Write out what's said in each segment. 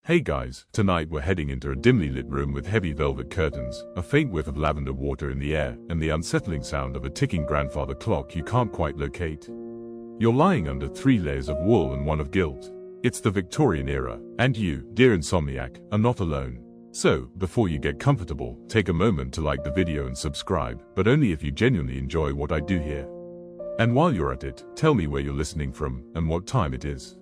Hey guys, tonight we're heading into a dimly lit room with heavy velvet curtains, a faint whiff of lavender water in the air, and the unsettling sound of a ticking grandfather clock you can't quite locate. You're lying under 3 layers of wool and 1 of guilt. It's the Victorian era, and you, dear insomniac, are not alone. So, before you get comfortable, take a moment to like the video and subscribe, but only if you genuinely enjoy what I do here. And while you're at it, tell me where you're listening from, and what time it is.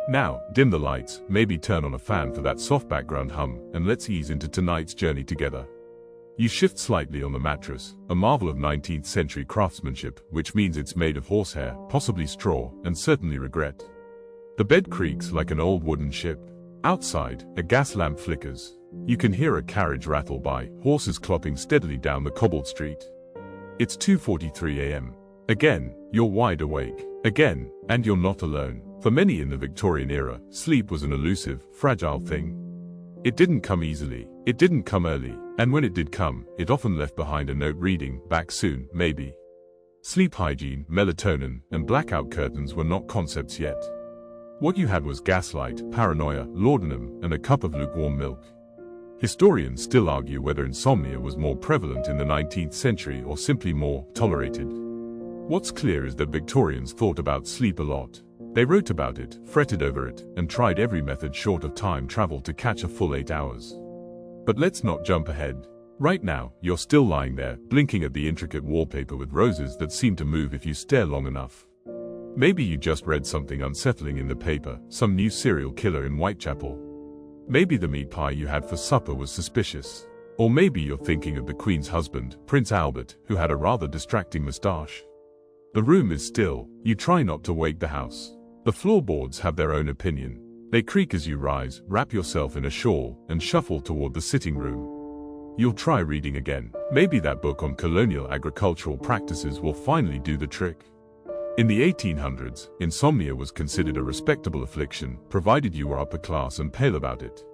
Now, dim the lights, maybe turn on a fan for that soft background hum, and let's ease into tonight's journey together. You shift slightly on the mattress, a marvel of 19th century craftsmanship, which means it's made of horsehair, possibly straw, and certainly regret. The bed creaks like an old wooden ship. Outside, a gas lamp flickers. You can hear a carriage rattle by, horses clopping steadily down the cobbled street. It's 2:43 a.m. Again, you're wide awake. Again, and you're not alone. For many in the Victorian era, sleep was an elusive, fragile thing. It didn't come easily, it didn't come early, and when it did come, it often left behind a note reading, "Back soon, maybe." Sleep hygiene, melatonin, and blackout curtains were not concepts yet. What you had was gaslight, paranoia, laudanum, and a cup of lukewarm milk. Historians still argue whether insomnia was more prevalent in the 19th century or simply more tolerated. What's clear is that Victorians thought about sleep a lot. They wrote about it, fretted over it, and tried every method short of time travel to catch a full 8 hours. But let's not jump ahead. Right now, you're still lying there, blinking at the intricate wallpaper with roses that seem to move if you stare long enough. Maybe you just read something unsettling in the paper, some new serial killer in Whitechapel. Maybe the meat pie you had for supper was suspicious. Or maybe you're thinking of the Queen's husband, Prince Albert, who had a rather distracting moustache. The room is still. You try not to wake the house. The floorboards have their own opinion. They creak as you rise, wrap yourself in a shawl, and shuffle toward the sitting room. You'll try reading again. Maybe that book on colonial agricultural practices will finally do the trick. In the 1800s, insomnia was considered a respectable affliction, provided you were upper class and pale about it.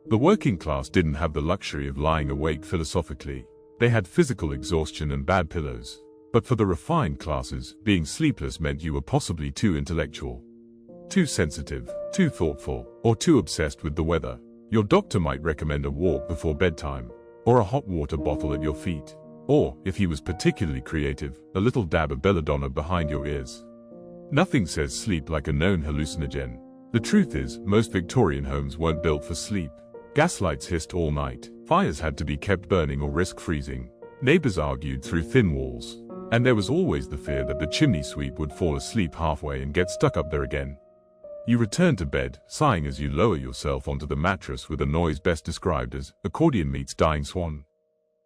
The working class didn't have the luxury of lying awake philosophically. They had physical exhaustion and bad pillows. But for the refined classes, being sleepless meant you were possibly too intellectual, too sensitive, too thoughtful, or too obsessed with the weather. Your doctor might recommend a walk before bedtime, or a hot water bottle at your feet. Or, if he was particularly creative, a little dab of belladonna behind your ears. Nothing says sleep like a known hallucinogen. The truth is, most Victorian homes weren't built for sleep. Gaslights hissed all night. Fires had to be kept burning or risk freezing. Neighbors argued through thin walls. And there was always the fear that the chimney sweep would fall asleep halfway and get stuck up there again. You return to bed, sighing as you lower yourself onto the mattress with a noise best described as accordion meets dying swan.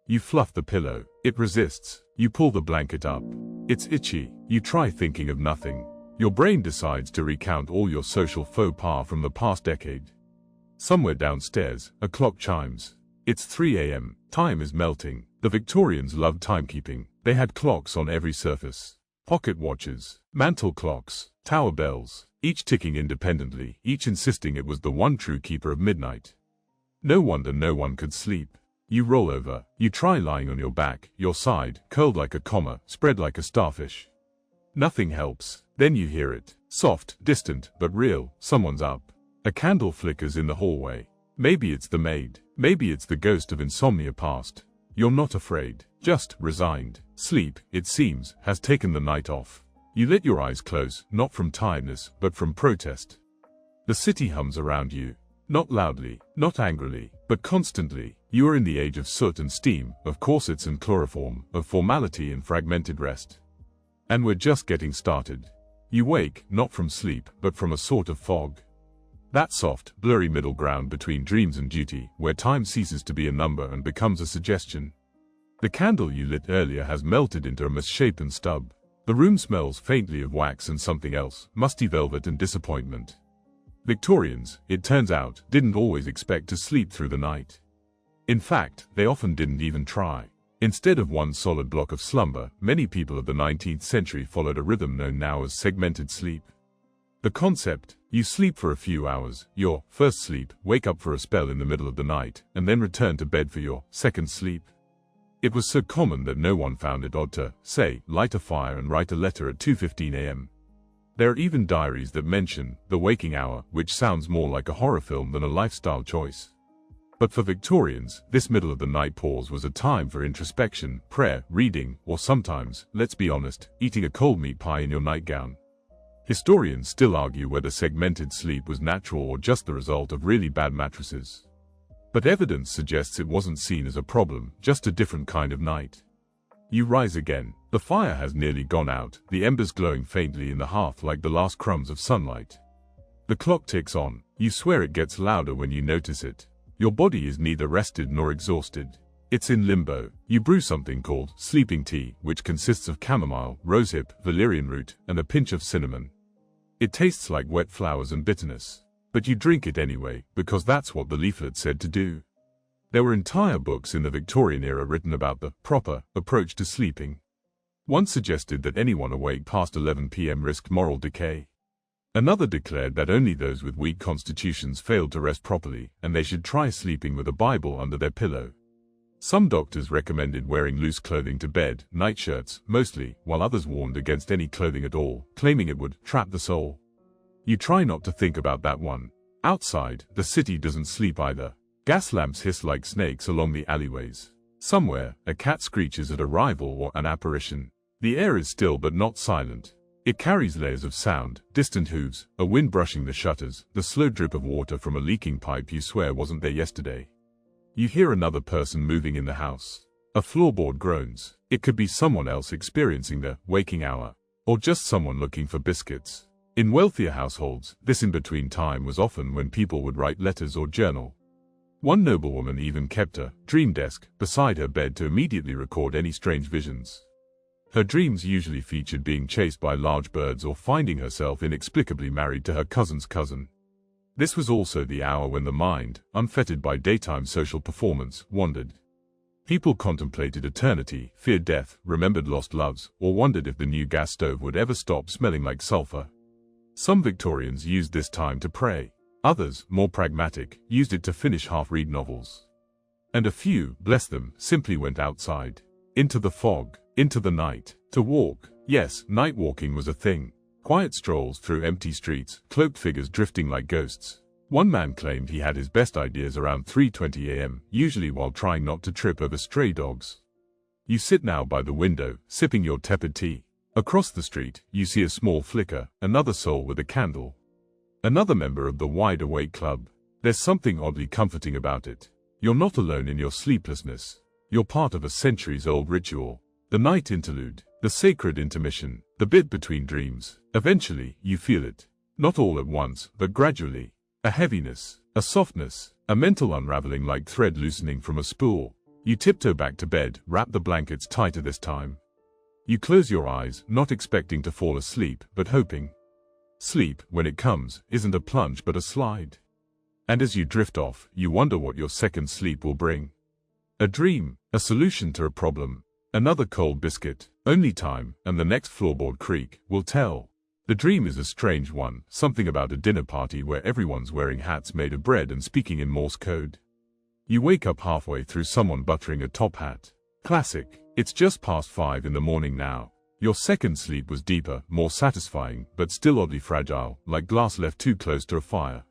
You fluff the pillow. It resists. You pull the blanket up. It's itchy. You try thinking of nothing. Your brain decides to recount all your social faux pas from the past decade. Somewhere downstairs, a clock chimes. It's 3 a.m. Time is melting. The Victorians loved timekeeping. They had clocks on every surface. Pocket watches, mantel clocks, tower bells, each ticking independently, each insisting it was the one true keeper of midnight. No wonder no one could sleep. You roll over. You try lying on your back, your side, curled like a comma, spread like a starfish. Nothing helps. Then you hear it. Soft, distant, but real. Someone's up. A candle flickers in the hallway. Maybe it's the maid. Maybe it's the ghost of insomnia past. You're not afraid, just resigned. Sleep, it seems, has taken the night off. You let your eyes close, not from tiredness, but from protest. The city hums around you. Not loudly, not angrily, but constantly. You are in the age of soot and steam, of corsets and chloroform, of formality and fragmented rest. And we're just getting started. You wake, not from sleep, but from a sort of fog. That soft, blurry middle ground between dreams and duty, where time ceases to be a number and becomes a suggestion. The candle you lit earlier has melted into a misshapen stub. The room smells faintly of wax and something else, musty velvet and disappointment. Victorians, it turns out, didn't always expect to sleep through the night. In fact, they often didn't even try. Instead of one solid block of slumber, many people of the 19th century followed a rhythm known now as segmented sleep. The concept: you sleep for a few hours, your first sleep, wake up for a spell in the middle of the night, and then return to bed for your second sleep. It was so common that no one found it odd to, say, light a fire and write a letter at 2:15 a.m. There are even diaries that mention the waking hour, which sounds more like a horror film than a lifestyle choice. But for Victorians, this middle-of-the-night pause was a time for introspection, prayer, reading, or sometimes, let's be honest, eating a cold meat pie in your nightgown. Historians still argue whether segmented sleep was natural or just the result of really bad mattresses. But evidence suggests it wasn't seen as a problem, just a different kind of night. You rise again. The fire has nearly gone out, the embers glowing faintly in the hearth like the last crumbs of sunlight. The clock ticks on. You swear it gets louder when you notice it. Your body is neither rested nor exhausted. It's in limbo. You brew something called sleeping tea, which consists of chamomile, rosehip, valerian root, and a pinch of cinnamon. It tastes like wet flowers and bitterness. But you drink it anyway, because that's what the leaflet said to do. There were entire books in the Victorian era written about the proper approach to sleeping. One suggested that anyone awake past 11 p.m. risked moral decay. Another declared that only those with weak constitutions failed to rest properly, and they should try sleeping with a Bible under their pillow. Some doctors recommended wearing loose clothing to bed, nightshirts, mostly, while others warned against any clothing at all, claiming it would trap the soul. You try not to think about that one. Outside, the city doesn't sleep either. Gas lamps hiss like snakes along the alleyways. Somewhere, a cat screeches at a rival or an apparition. The air is still but not silent. It carries layers of sound, distant hooves, a wind brushing the shutters, the slow drip of water from a leaking pipe you swear wasn't there yesterday. You hear another person moving in the house. A floorboard groans. It could be someone else experiencing the waking hour, or just someone looking for biscuits. In wealthier households, this in-between time was often when people would write letters or journal. One noblewoman even kept a dream desk beside her bed to immediately record any strange visions. Her dreams usually featured being chased by large birds or finding herself inexplicably married to her cousin's cousin. This was also the hour when the mind, unfettered by daytime social performance, wandered. People contemplated eternity, feared death, remembered lost loves, or wondered if the new gas stove would ever stop smelling like sulfur. Some Victorians used this time to pray. Others, more pragmatic, used it to finish half-read novels. And a few, bless them, simply went outside. Into the fog, into the night, to walk. Yes, night walking was a thing. Quiet strolls through empty streets, cloaked figures drifting like ghosts. One man claimed he had his best ideas around 3:20 a.m., usually while trying not to trip over stray dogs. You sit now by the window, sipping your tepid tea. Across the street, you see a small flicker, another soul with a candle. Another member of the Wide Awake Club. There's something oddly comforting about it. You're not alone in your sleeplessness. You're part of a centuries-old ritual. The night interlude, the sacred intermission, the bit between dreams. Eventually, you feel it. Not all at once, but gradually. A heaviness, a softness, a mental unraveling like thread loosening from a spool. You tiptoe back to bed, wrap the blankets tighter this time. You close your eyes, not expecting to fall asleep, but hoping. Sleep, when it comes, isn't a plunge but a slide. And as you drift off, you wonder what your second sleep will bring. A dream, a solution to a problem, another cold biscuit, only time, and the next floorboard creak, will tell. The dream is a strange one, something about a dinner party where everyone's wearing hats made of bread and speaking in Morse code. You wake up halfway through someone buttering a top hat. Classic. It's just past 5 in the morning now. Your second sleep was deeper, more satisfying, but still oddly fragile, like glass left too close to a fire.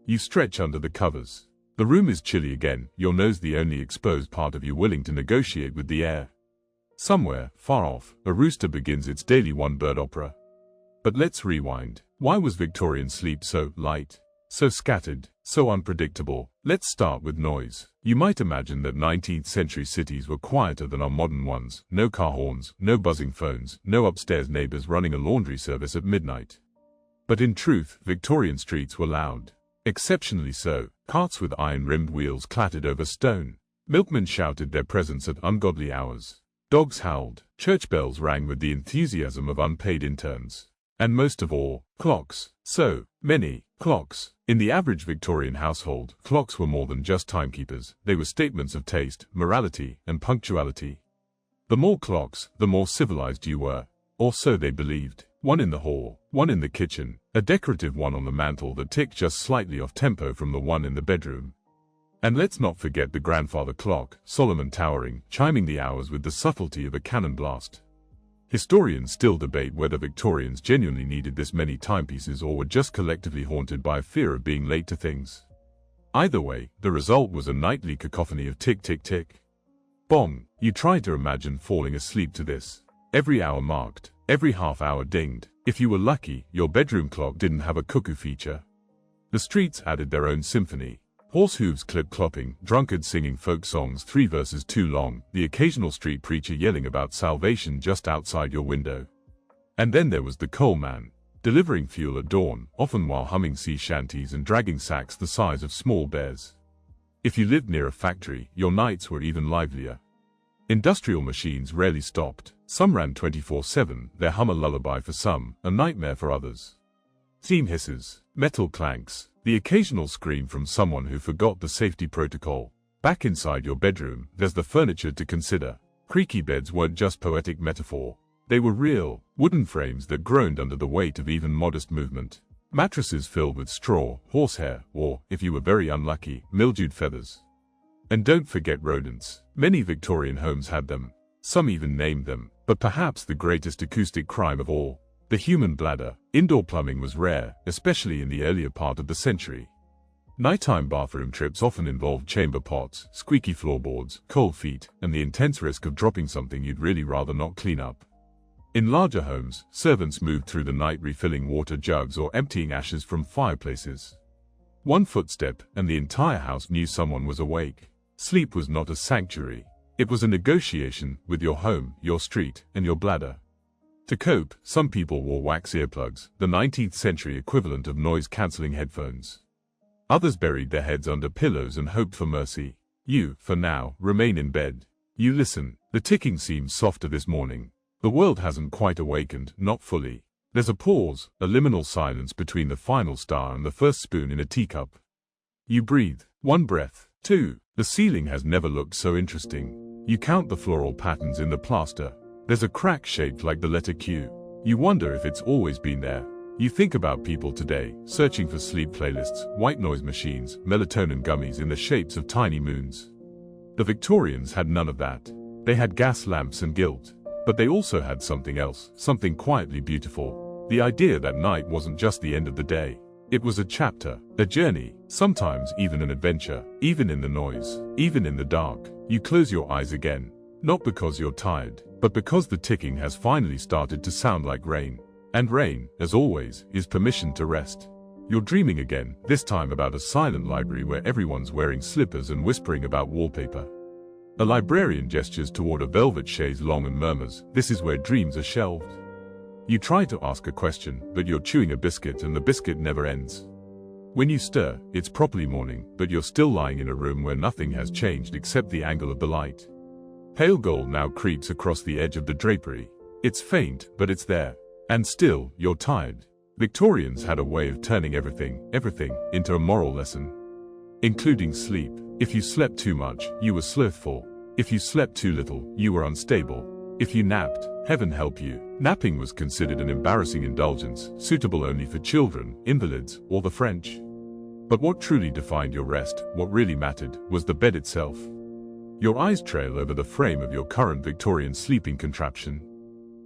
You stretch under the covers. The room is chilly again, your nose the only exposed part of you willing to negotiate with the air. Somewhere, far off, a rooster begins its daily one-bird opera. But let's rewind. Why was Victorian sleep so light, so scattered, so unpredictable? Let's start with noise. You might imagine that 19th century cities were quieter than our modern ones. No car horns, no buzzing phones, no upstairs neighbors running a laundry service at midnight. But in truth, Victorian streets were loud. Exceptionally so. Carts with iron-rimmed wheels clattered over stone. Milkmen shouted their presence at ungodly hours. Dogs howled. Church bells rang with the enthusiasm of unpaid interns. And most of all, clocks. So many clocks. In the average Victorian household, clocks were more than just timekeepers. They were statements of taste, morality, and punctuality. The more clocks, the more civilized you were. Or so they believed. One in the hall, one in the kitchen, a decorative one on the mantel that ticked just slightly off tempo from the one in the bedroom. And let's not forget the grandfather clock, Solomon towering, chiming the hours with the subtlety of a cannon blast. Historians still debate whether Victorians genuinely needed this many timepieces or were just collectively haunted by a fear of being late to things. Either way, the result was a nightly cacophony of tick tick tick. Bong. You tried to imagine falling asleep to this. Every hour marked, every half hour dinged. If you were lucky, your bedroom clock didn't have a cuckoo feature. The streets added their own symphony. Horse hooves clip-clopping, drunkards singing folk songs 3 verses too long, the occasional street preacher yelling about salvation just outside your window. And then there was the coal man, delivering fuel at dawn, often while humming sea shanties and dragging sacks the size of small bears. If you lived near a factory, your nights were even livelier. Industrial machines rarely stopped. Some ran 24/7, their hum a lullaby for some, a nightmare for others. Steam hisses, metal clanks, the occasional scream from someone who forgot the safety protocol. Back inside your bedroom, there's the furniture to consider. Creaky beds weren't just poetic metaphor. They were real, wooden frames that groaned under the weight of even modest movement. Mattresses filled with straw, horsehair, or, if you were very unlucky, mildewed feathers. And don't forget rodents. Many Victorian homes had them. Some even named them. But perhaps the greatest acoustic crime of all, the human bladder. Indoor plumbing was rare, especially in the earlier part of the century. Nighttime bathroom trips often involved chamber pots, squeaky floorboards, cold feet, and the intense risk of dropping something you'd really rather not clean up. In larger homes, servants moved through the night refilling water jugs or emptying ashes from fireplaces. One footstep, and the entire house knew someone was awake. Sleep was not a sanctuary. It was a negotiation with your home, your street, and your bladder. To cope, some people wore wax earplugs, the 19th century equivalent of noise-cancelling headphones. Others buried their heads under pillows and hoped for mercy. You, for now, remain in bed. You listen. The ticking seems softer this morning. The world hasn't quite awakened, not fully. There's a pause, a liminal silence between the final star and the first spoon in a teacup. You breathe. 1 breath. 2. The ceiling has never looked so interesting. You count the floral patterns in the plaster. There's a crack shaped like the letter Q. You wonder if it's always been there. You think about people today, searching for sleep playlists, white noise machines, melatonin gummies in the shapes of tiny moons. The Victorians had none of that. They had gas lamps and guilt. But they also had something else, something quietly beautiful. The idea that night wasn't just the end of the day. It was a chapter, a journey, sometimes even an adventure. Even in the noise, even in the dark, you close your eyes again. Not because you're tired, but because the ticking has finally started to sound like rain. And rain, as always, is permission to rest. You're dreaming again, this time about a silent library where everyone's wearing slippers and whispering about wallpaper. A librarian gestures toward a velvet chaise longue and murmurs, "This is where dreams are shelved." You try to ask a question, but you're chewing a biscuit and the biscuit never ends. When you stir, it's properly morning, but you're still lying in a room where nothing has changed except the angle of the light. Pale gold now creeps across the edge of the drapery. It's faint, but it's there. And still, you're tired. Victorians had a way of turning everything, into a moral lesson. Including sleep. If you slept too much, you were slothful. If you slept too little, you were unstable. If you napped, heaven help you. Napping was considered an embarrassing indulgence, suitable only for children, invalids, or the French. But what truly defined your rest, what really mattered, was the bed itself. Your eyes trail over the frame of your current Victorian sleeping contraption.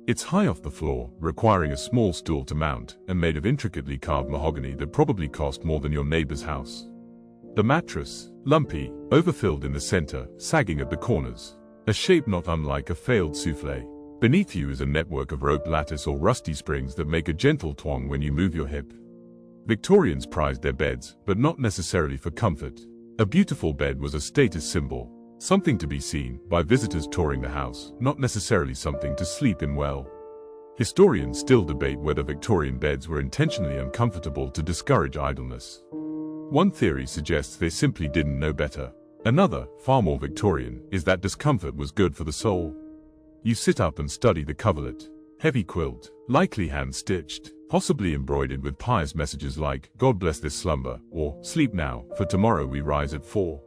It's high off the floor, requiring a small stool to mount, and made of intricately carved mahogany that probably cost more than your neighbor's house. The mattress, lumpy, overfilled in the center, sagging at the corners. A shape not unlike a failed souffle. Beneath you is a network of rope lattice or rusty springs that make a gentle twang when you move your hip. Victorians prized their beds, but not necessarily for comfort. A beautiful bed was a status symbol. Something to be seen by visitors touring the house, not necessarily something to sleep in well. Historians still debate whether Victorian beds were intentionally uncomfortable to discourage idleness. One theory suggests they simply didn't know better. Another, far more Victorian, is that discomfort was good for the soul. You sit up and study the coverlet. Heavy quilt, likely hand-stitched, possibly embroidered with pious messages like, "God bless this slumber," or "Sleep now, for tomorrow we rise at 4."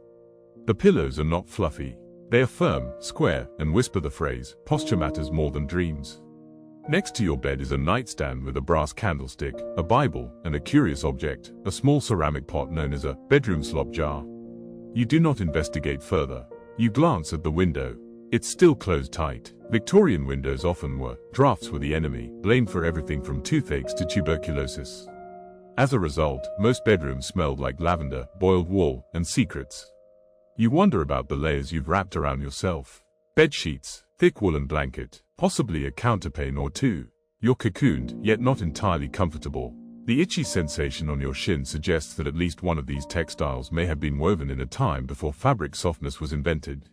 The pillows are not fluffy. They are firm, square, and whisper the phrase, "Posture matters more than dreams." Next to your bed is a nightstand with a brass candlestick, a Bible, and a curious object, a small ceramic pot known as a bedroom slop jar. You do not investigate further. You glance at the window. It's still closed tight. Victorian windows often were. Drafts were the enemy, blamed for everything from toothaches to tuberculosis. As a result, most bedrooms smelled like lavender, boiled wool, and secrets. You wonder about the layers you've wrapped around yourself. Bed sheets, thick woolen blanket, possibly a counterpane or two. You're cocooned, yet not entirely comfortable. The itchy sensation on your shin suggests that at least one of these textiles may have been woven in a time before fabric softness was invented.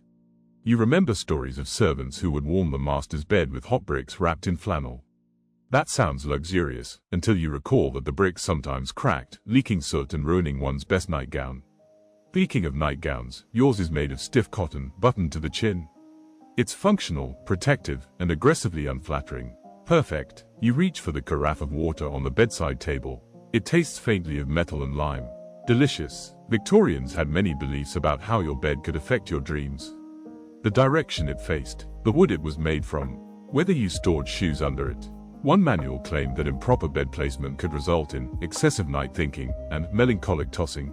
You remember stories of servants who would warm the master's bed with hot bricks wrapped in flannel. That sounds luxurious, until you recall that the bricks sometimes cracked, leaking soot and ruining one's best nightgown. Speaking of nightgowns, yours is made of stiff cotton, buttoned to the chin. It's functional, protective, and aggressively unflattering. Perfect. You reach for the carafe of water on the bedside table. It tastes faintly of metal and lime. Delicious. Victorians had many beliefs about how your bed could affect your dreams. The direction it faced, the wood it was made from, whether you stored shoes under it. One manual claimed that improper bed placement could result in excessive night thinking and melancholic tossing.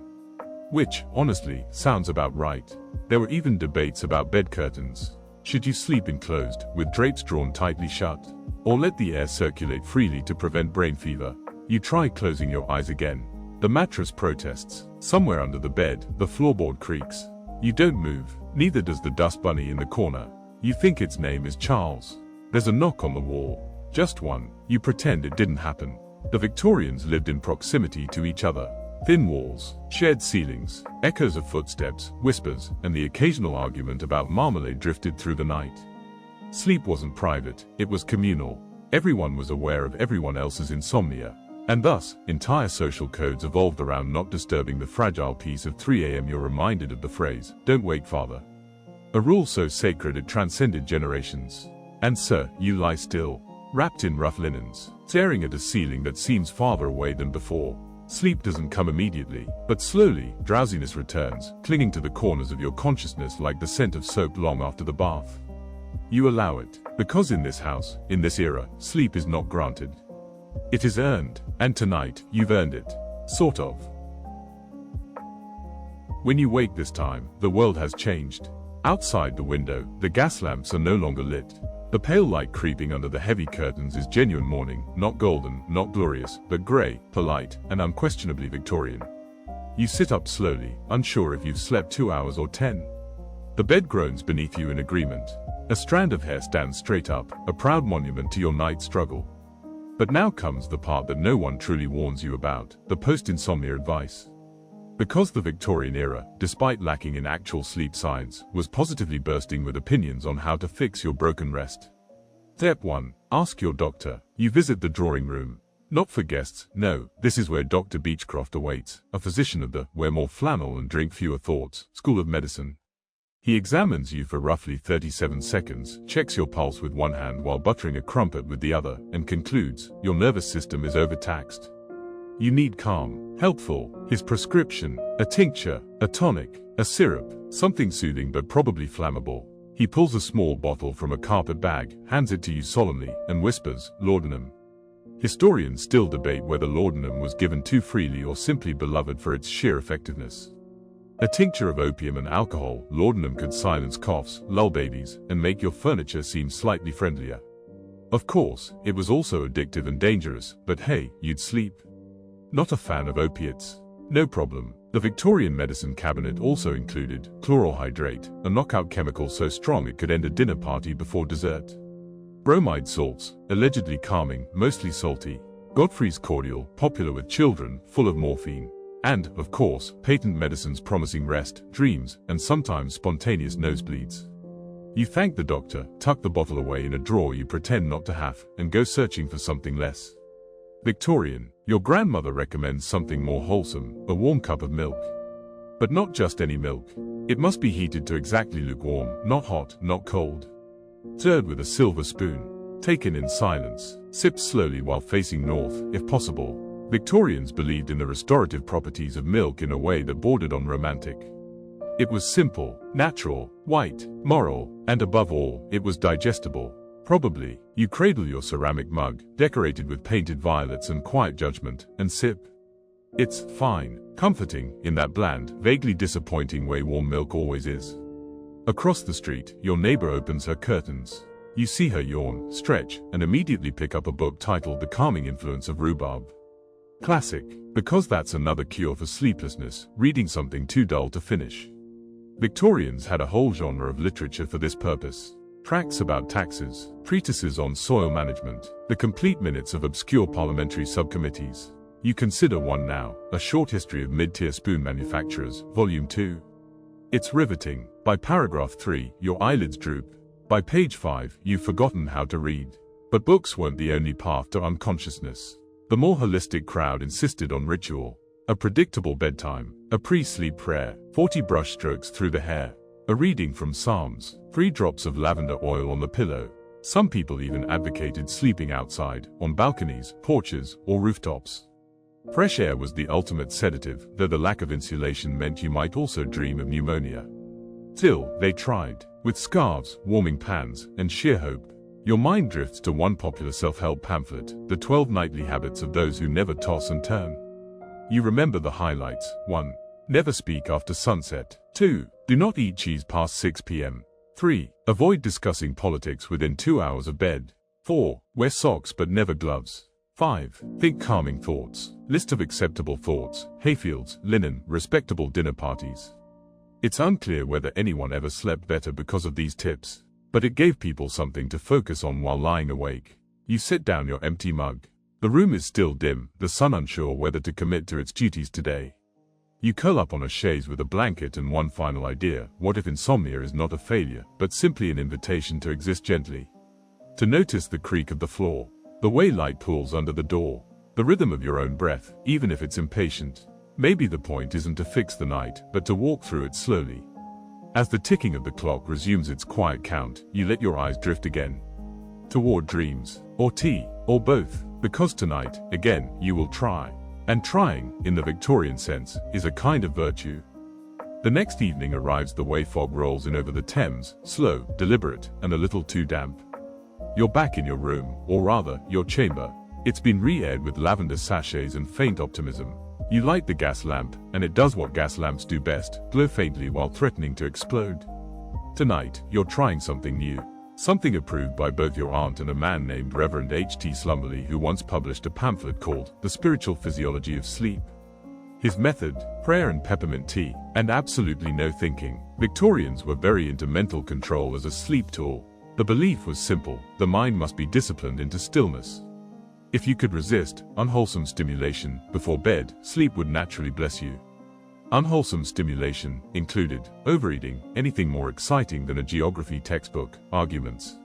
Which, honestly, sounds about right. There were even debates about bed curtains. Should you sleep enclosed, with drapes drawn tightly shut? Or let the air circulate freely to prevent brain fever? You try closing your eyes again. The mattress protests. Somewhere under the bed, the floorboard creaks. You don't move, neither does the dust bunny in the corner. You think its name is Charles. There's a knock on the wall. Just one. You pretend it didn't happen. The Victorians lived in proximity to each other. Thin walls, shared ceilings, echoes of footsteps, whispers, and the occasional argument about marmalade drifted through the night. Sleep wasn't private, it was communal. Everyone was aware of everyone else's insomnia. And thus, entire social codes evolved around not disturbing the fragile peace of 3 a.m. You're reminded of the phrase, "Don't wake, father." A rule so sacred it transcended generations. And sir, you lie still, wrapped in rough linens, staring at a ceiling that seems farther away than before. Sleep doesn't come immediately, but slowly, drowsiness returns, clinging to the corners of your consciousness like the scent of soap long after the bath. You allow it, because in this house, in this era, sleep is not granted. It is earned, and tonight, you've earned it. Sort of. When you wake this time, the world has changed. Outside the window, the gas lamps are no longer lit. The pale light creeping under the heavy curtains is genuine morning, not golden, not glorious, but grey, polite, and unquestionably Victorian. You sit up slowly, unsure if you've slept 2 hours or 10. The bed groans beneath you in agreement. A strand of hair stands straight up, a proud monument to your night struggle. But now comes the part that no one truly warns you about, the post-insomnia advice. Because the Victorian era, despite lacking in actual sleep science, was positively bursting with opinions on how to fix your broken rest. Step 1. Ask your doctor. You visit the drawing room. Not for guests, no, this is where Dr. Beechcroft awaits, a physician of the wear more flannel and drink fewer thoughts school of medicine. He examines you for roughly 37 seconds, checks your pulse with one hand while buttering a crumpet with the other, and concludes, your nervous system is overtaxed. You need calm. Helpful. His prescription, a tincture, a tonic, a syrup, something soothing but probably flammable. He pulls a small bottle from a carpet bag, hands it to you solemnly, and whispers, laudanum. Historians still debate whether laudanum was given too freely or simply beloved for its sheer effectiveness. A tincture of opium and alcohol, laudanum could silence coughs, lull babies, and make your furniture seem slightly friendlier. Of course, it was also addictive and dangerous, but hey, you'd sleep. Not a fan of opiates? No problem. The Victorian medicine cabinet also included chloral hydrate, a knockout chemical so strong it could end a dinner party before dessert. Bromide salts, allegedly calming, mostly salty. Godfrey's cordial, popular with children, full of morphine. And, of course, patent medicines promising rest, dreams, and sometimes spontaneous nosebleeds. You thank the doctor, tuck the bottle away in a drawer you pretend not to have, and go searching for something less Victorian. Your grandmother recommends something more wholesome, a warm cup of milk. But not just any milk. It must be heated to exactly lukewarm, not hot, not cold. Stirred with a silver spoon. Taken in silence. Sipped slowly while facing north, if possible. Victorians believed in the restorative properties of milk in a way that bordered on romantic. It was simple, natural, white, moral, and above all, it was digestible. Probably, you cradle your ceramic mug, decorated with painted violets and quiet judgment, and sip. It's fine, comforting, in that bland, vaguely disappointing way warm milk always is. Across the street, your neighbor opens her curtains. You see her yawn, stretch, and immediately pick up a book titled The Calming Influence of Rhubarb. Classic, because that's another cure for sleeplessness, reading something too dull to finish. Victorians had a whole genre of literature for this purpose. Tracts about taxes, treatises on soil management, the complete minutes of obscure parliamentary subcommittees. You consider one now, A Short History of Mid-Tier Spoon Manufacturers, Volume 2. It's riveting. By paragraph 3, your eyelids droop. By page 5, you've forgotten how to read. But books weren't the only path to unconsciousness. The more holistic crowd insisted on ritual. A predictable bedtime, a pre-sleep prayer, 40 brush strokes through the hair, a reading from Psalms, 3 drops of lavender oil on the pillow. Some people even advocated sleeping outside, on balconies, porches, or rooftops. Fresh air was the ultimate sedative, though the lack of insulation meant you might also dream of pneumonia. Still, they tried. With scarves, warming pans, and sheer hope. Your mind drifts to one popular self-help pamphlet, The 12 Nightly Habits of Those Who Never Toss and Turn. You remember the highlights. 1. Never speak after sunset. 2. Do not eat cheese past 6 p.m. 3. Avoid discussing politics within 2 hours of bed. 4. Wear socks but never gloves. 5. Think calming thoughts. List of acceptable thoughts, hayfields, linen, respectable dinner parties. It's unclear whether anyone ever slept better because of these tips, but it gave people something to focus on while lying awake. You sit down your empty mug. The room is still dim, the sun unsure whether to commit to its duties today. You curl up on a chaise with a blanket and one final idea. What if insomnia is not a failure, but simply an invitation to exist gently? To notice the creak of the floor, the way light pools under the door, the rhythm of your own breath, even if it's impatient. Maybe the point isn't to fix the night, but to walk through it slowly. As the ticking of the clock resumes its quiet count, you let your eyes drift again. Toward dreams, or tea, or both, because tonight, again, you will try. And trying, in the Victorian sense, is a kind of virtue. The next evening arrives the way fog rolls in over the Thames, slow, deliberate, and a little too damp. You're back in your room, or rather, your chamber. It's been re-aired with lavender sachets and faint optimism. You light the gas lamp, and it does what gas lamps do best, glow faintly while threatening to explode. Tonight, you're trying something new. Something approved by both your aunt and a man named Reverend H.T. Slumberly, who once published a pamphlet called The Spiritual Physiology of Sleep. His method, prayer and peppermint tea, and absolutely no thinking. Victorians were very into mental control as a sleep tool. The belief was simple: the mind must be disciplined into stillness. If you could resist unwholesome stimulation before bed, sleep would naturally bless you. Unwholesome stimulation included overeating, anything more exciting than a geography textbook, arguments,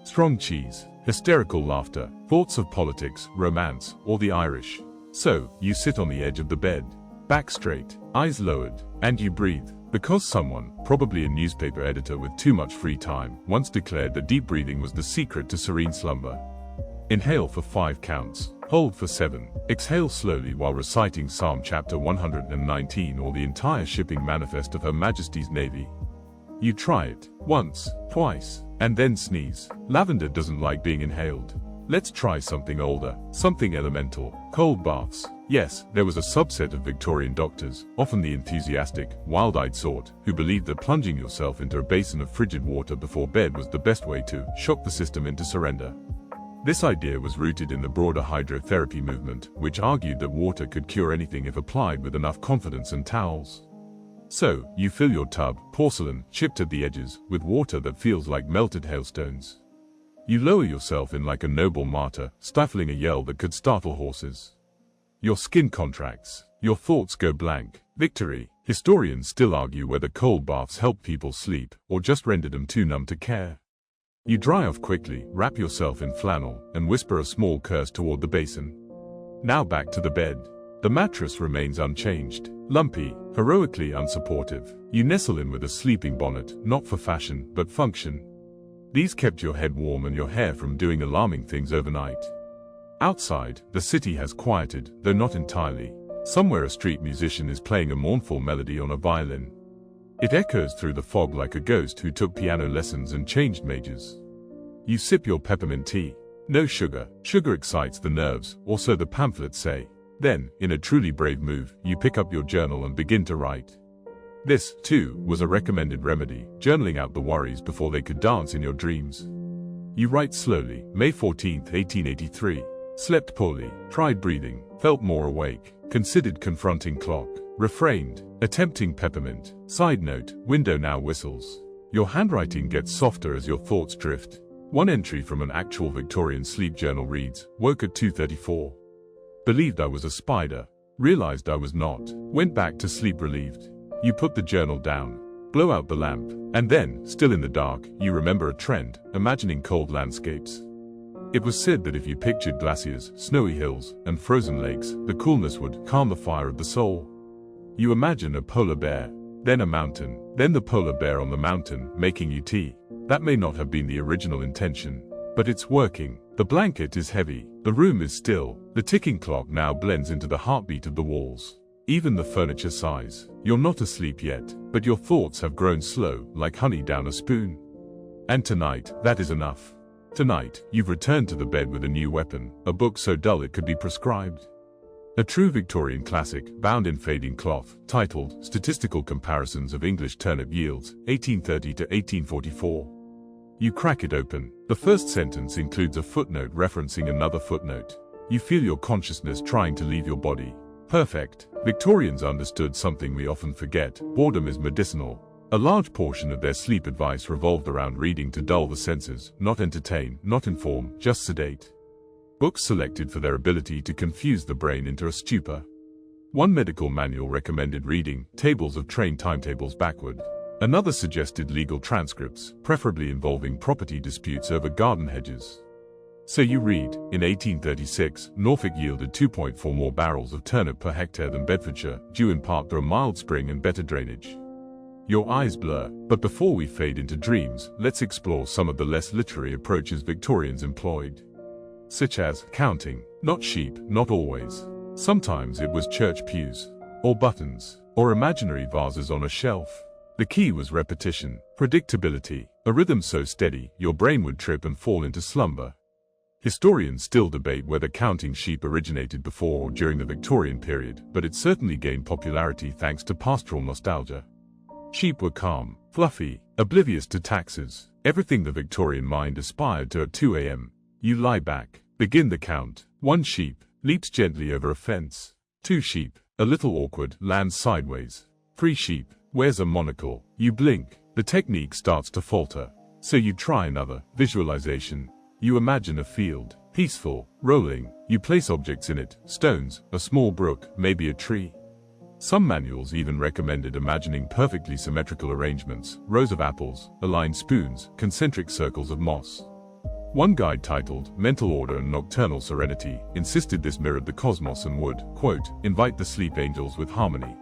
strong cheese, hysterical laughter, thoughts of politics, romance, or the Irish. So, you sit on the edge of the bed, back straight, eyes lowered, and you breathe. Because someone, probably a newspaper editor with too much free time, once declared that deep breathing was the secret to serene slumber. Inhale for 5 counts, hold for 7, exhale slowly while reciting Psalm chapter 119 or the entire shipping manifest of Her Majesty's Navy. You try it, once, twice, and then sneeze. Lavender doesn't like being inhaled. Let's try something older, something elemental, cold baths. Yes, there was a subset of Victorian doctors, often the enthusiastic, wild-eyed sort, who believed that plunging yourself into a basin of frigid water before bed was the best way to shock the system into surrender. This idea was rooted in the broader hydrotherapy movement, which argued that water could cure anything if applied with enough confidence and towels. So, you fill your tub, porcelain, chipped at the edges, with water that feels like melted hailstones. You lower yourself in like a noble martyr, stifling a yell that could startle horses. Your skin contracts. Your thoughts go blank. Victory. Historians still argue whether cold baths help people sleep, or just rendered them too numb to care. You dry off quickly, wrap yourself in flannel, and whisper a small curse toward the basin. Now back to the bed. The mattress remains unchanged, lumpy, heroically unsupportive. You nestle in with a sleeping bonnet, not for fashion, but function. These kept your head warm and your hair from doing alarming things overnight. Outside, the city has quieted, though not entirely. Somewhere a street musician is playing a mournful melody on a violin. It echoes through the fog like a ghost who took piano lessons and changed majors. You sip your peppermint tea. No sugar. Sugar excites the nerves, or so the pamphlets say. Then, in a truly brave move, you pick up your journal and begin to write. This, too, was a recommended remedy, journaling out the worries before they could dance in your dreams. You write slowly. May 14, 1883. Slept poorly, tried breathing, felt more awake, considered confronting clock, refrained, attempting peppermint. Side note, window now whistles. Your handwriting gets softer as your thoughts drift. One entry from an actual Victorian sleep journal reads, woke at 2:34. Believed I was a spider. Realized I was not. Went back to sleep relieved. You put the journal down. Blow out the lamp. And then, still in the dark, you remember a trend, imagining cold landscapes. It was said that if you pictured glaciers, snowy hills, and frozen lakes, the coolness would calm the fire of the soul. You imagine a polar bear, then a mountain, then the polar bear on the mountain, making you tea. That may not have been the original intention, but it's working. The blanket is heavy, the room is still, the ticking clock now blends into the heartbeat of the walls. Even the furniture sighs. You're not asleep yet, but your thoughts have grown slow, like honey down a spoon. And tonight, that is enough. Tonight, you've returned to the bed with a new weapon, a book so dull it could be prescribed. A true Victorian classic, bound in fading cloth, titled Statistical Comparisons of English Turnip Yields, 1830 to 1844. You crack it open. The first sentence includes a footnote referencing another footnote. You feel your consciousness trying to leave your body. Perfect. Victorians understood something we often forget. Boredom is medicinal. A large portion of their sleep advice revolved around reading to dull the senses, not entertain, not inform, just sedate. Books selected for their ability to confuse the brain into a stupor. One medical manual recommended reading tables of train timetables backward. Another suggested legal transcripts, preferably involving property disputes over garden hedges. So you read, in 1836, Norfolk yielded 2.4 more barrels of turnip per hectare than Bedfordshire, due in part to a mild spring and better drainage. Your eyes blur, but before we fade into dreams, let's explore some of the less literary approaches Victorians employed. Such as counting, not sheep, not always. Sometimes it was church pews, or buttons, or imaginary vases on a shelf. The key was repetition, predictability, a rhythm so steady your brain would trip and fall into slumber. Historians still debate whether counting sheep originated before or during the Victorian period, but it certainly gained popularity thanks to pastoral nostalgia. Sheep were calm, fluffy, oblivious to taxes, everything the Victorian mind aspired to at 2 a.m. You lie back, begin the count. 1 sheep leaps gently over a fence. 2 sheep, a little awkward, lands sideways. 3 sheep, wears a monocle. You blink, the technique starts to falter. So you try another. Visualization. You imagine a field, peaceful, rolling. You place objects in it, stones, a small brook, maybe a tree. Some manuals even recommended imagining perfectly symmetrical arrangements, rows of apples, aligned spoons, concentric circles of moss. One guide titled Mental Order and Nocturnal Serenity insisted this mirrored the cosmos and would, quote, invite the sleep angels with harmony.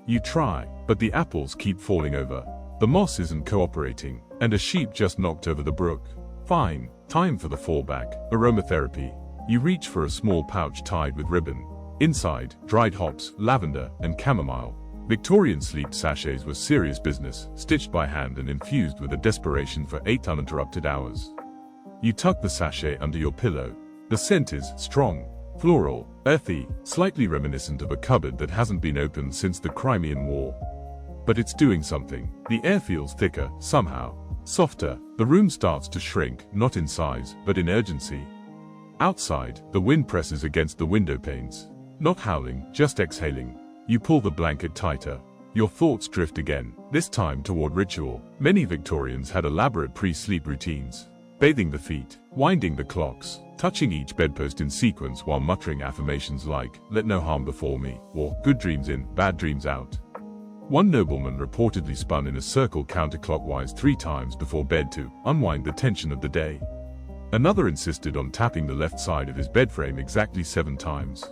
You try, but the apples keep falling over. The moss isn't cooperating, and a sheep just knocked over the brook. Fine, time for the fallback, aromatherapy. You reach for a small pouch tied with ribbon. Inside, dried hops, lavender, and chamomile. Victorian sleep sachets were serious business, stitched by hand and infused with a desperation for 8 uninterrupted hours. You tuck the sachet under your pillow. The scent is strong, floral, earthy, slightly reminiscent of a cupboard that hasn't been opened since the Crimean War. But it's doing something. The air feels thicker, somehow. Softer. The room starts to shrink, not in size, but in urgency. Outside, the wind presses against the window panes. Not howling, just exhaling. You pull the blanket tighter. Your thoughts drift again, this time toward ritual. Many Victorians had elaborate pre-sleep routines. Bathing the feet, winding the clocks, touching each bedpost in sequence while muttering affirmations like, let no harm befall me, or good dreams in, bad dreams out. One nobleman reportedly spun in a circle counterclockwise 3 times before bed to unwind the tension of the day. Another insisted on tapping the left side of his bed frame exactly 7 times.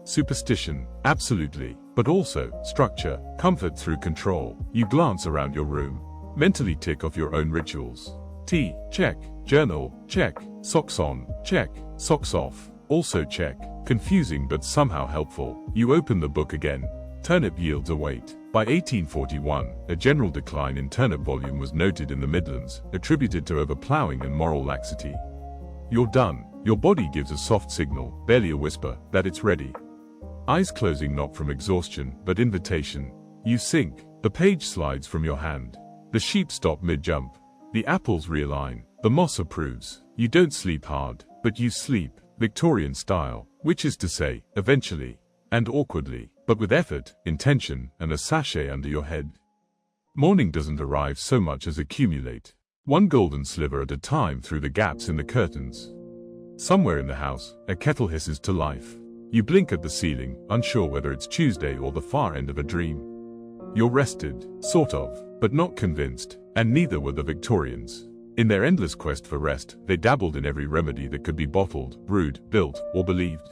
Superstition, absolutely, but also structure, comfort through control. You glance around your room, mentally tick off your own rituals. Tea, check. Journal, check. Socks on, check. Socks off, also check. Confusing but somehow helpful. You open the book again. Turnip yields await. By 1841, a general decline in turnip volume was noted in the Midlands, attributed to overplowing and moral laxity. You're done. Your body gives a soft signal, barely a whisper, that it's ready. Eyes closing not from exhaustion, but invitation. You sink. The page slides from your hand. The sheep stop mid-jump. The apples realign. The moss approves. You don't sleep hard, but you sleep, Victorian style, which is to say, eventually, and awkwardly, but with effort, intention, and a sachet under your head. Morning doesn't arrive so much as accumulate. One golden sliver at a time through the gaps in the curtains. Somewhere in the house, a kettle hisses to life. You blink at the ceiling, unsure whether it's Tuesday or the far end of a dream. You're rested, sort of, but not convinced, and neither were the Victorians. In their endless quest for rest, they dabbled in every remedy that could be bottled, brewed, built, or believed.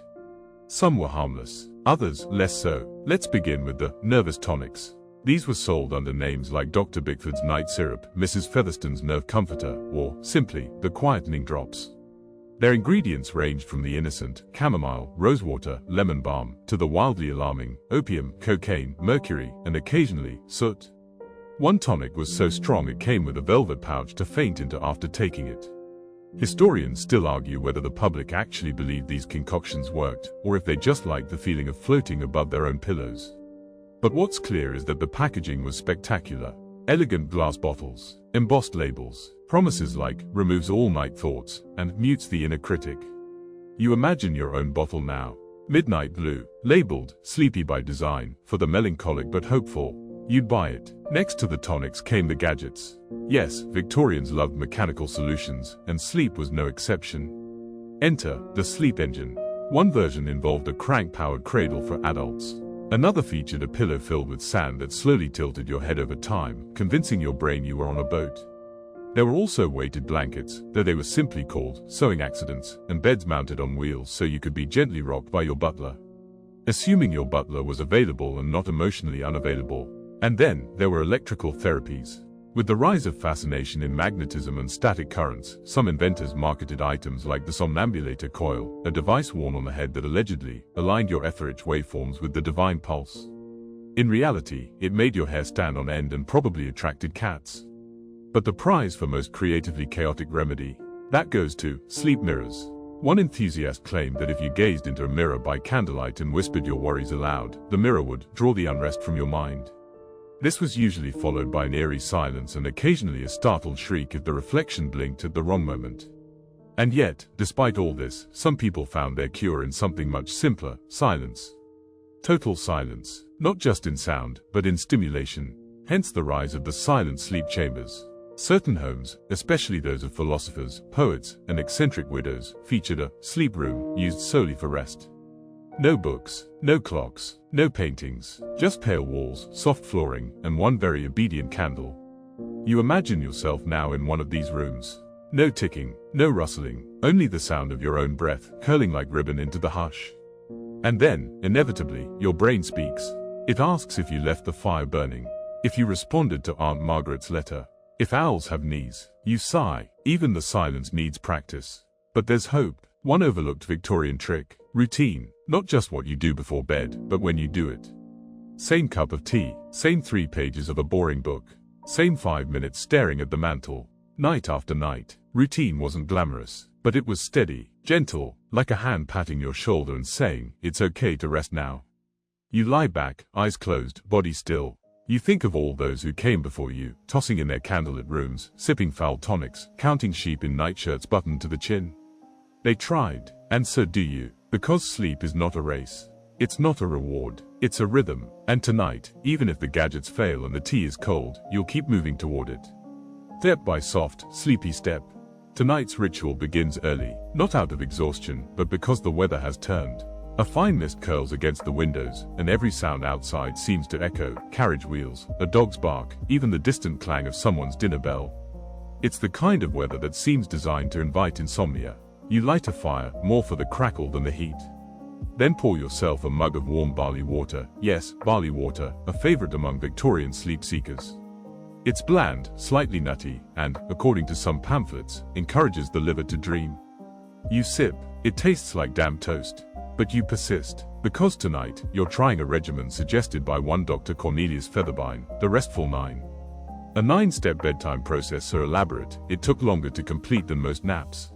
Some were harmless, others less so. Let's begin with the nervous tonics. These were sold under names like Dr. Bickford's Night Syrup, Mrs. Featherstone's Nerve Comforter, or, simply, the Quietening Drops. Their ingredients ranged from the innocent, chamomile, rosewater, lemon balm, to the wildly alarming, opium, cocaine, mercury, and occasionally, soot. One tonic was so strong it came with a velvet pouch to faint into after taking it. Historians still argue whether the public actually believed these concoctions worked, or if they just liked the feeling of floating above their own pillows. But what's clear is that the packaging was spectacular. Elegant glass bottles, embossed labels, promises like, removes all night thoughts, and mutes the inner critic. You imagine your own bottle now. Midnight blue, labeled, sleepy by design, for the melancholic but hopeful. You'd buy it. Next to the tonics came the gadgets. Yes, Victorians loved mechanical solutions, and sleep was no exception. Enter the sleep engine. One version involved a crank-powered cradle for adults. Another featured a pillow filled with sand that slowly tilted your head over time, convincing your brain you were on a boat. There were also weighted blankets, though they were simply called sewing accidents, and beds mounted on wheels so you could be gently rocked by your butler. Assuming your butler was available and not emotionally unavailable. And then, there were electrical therapies. With the rise of fascination in magnetism and static currents, some inventors marketed items like the somnambulator coil, a device worn on the head that allegedly aligned your etheric waveforms with the divine pulse. In reality, it made your hair stand on end and probably attracted cats. But the prize for most creatively chaotic remedy, that goes to sleep mirrors. One enthusiast claimed that if you gazed into a mirror by candlelight and whispered your worries aloud, the mirror would draw the unrest from your mind. This was usually followed by an eerie silence and occasionally a startled shriek if the reflection blinked at the wrong moment. And yet, despite all this, some people found their cure in something much simpler: silence. Total silence, not just in sound, but in stimulation. Hence the rise of the silent sleep chambers. Certain homes, especially those of philosophers, poets, and eccentric widows, featured a sleep room used solely for rest. No books, no clocks, no paintings, just pale walls, soft flooring, and one very obedient candle. You imagine yourself now in one of these rooms. No ticking, no rustling, only the sound of your own breath curling like ribbon into the hush. And then, inevitably, your brain speaks. It asks if you left the fire burning, if you responded to Aunt Margaret's letter. If owls have knees, you sigh. Even the silence needs practice. But there's hope. One overlooked Victorian trick: routine. Not just what you do before bed, but when you do it. Same cup of tea, same 3 pages of a boring book, same 5 minutes staring at the mantel. Night after night. Routine wasn't glamorous, but it was steady, gentle, like a hand patting your shoulder and saying, it's okay to rest now. You lie back, eyes closed, body still. You think of all those who came before you, tossing in their candlelit rooms, sipping foul tonics, counting sheep in nightshirts buttoned to the chin. They tried, and so do you. Because sleep is not a race. It's not a reward, it's a rhythm. And tonight, even if the gadgets fail and the tea is cold, you'll keep moving toward it. Step by soft, sleepy step. Tonight's ritual begins early, not out of exhaustion, but because the weather has turned. A fine mist curls against the windows, and every sound outside seems to echo: carriage wheels, a dog's bark, even the distant clang of someone's dinner bell. It's the kind of weather that seems designed to invite insomnia. You light a fire, more for the crackle than the heat. Then pour yourself a mug of warm barley water. Yes, barley water, a favorite among Victorian sleep seekers. It's bland, slightly nutty, and, according to some pamphlets, encourages the liver to dream. You sip. It tastes like damp toast. But you persist. Because tonight, you're trying a regimen suggested by one Dr. Cornelius Featherstone, the Restful 9. A 9-step bedtime process so elaborate, it took longer to complete than most naps.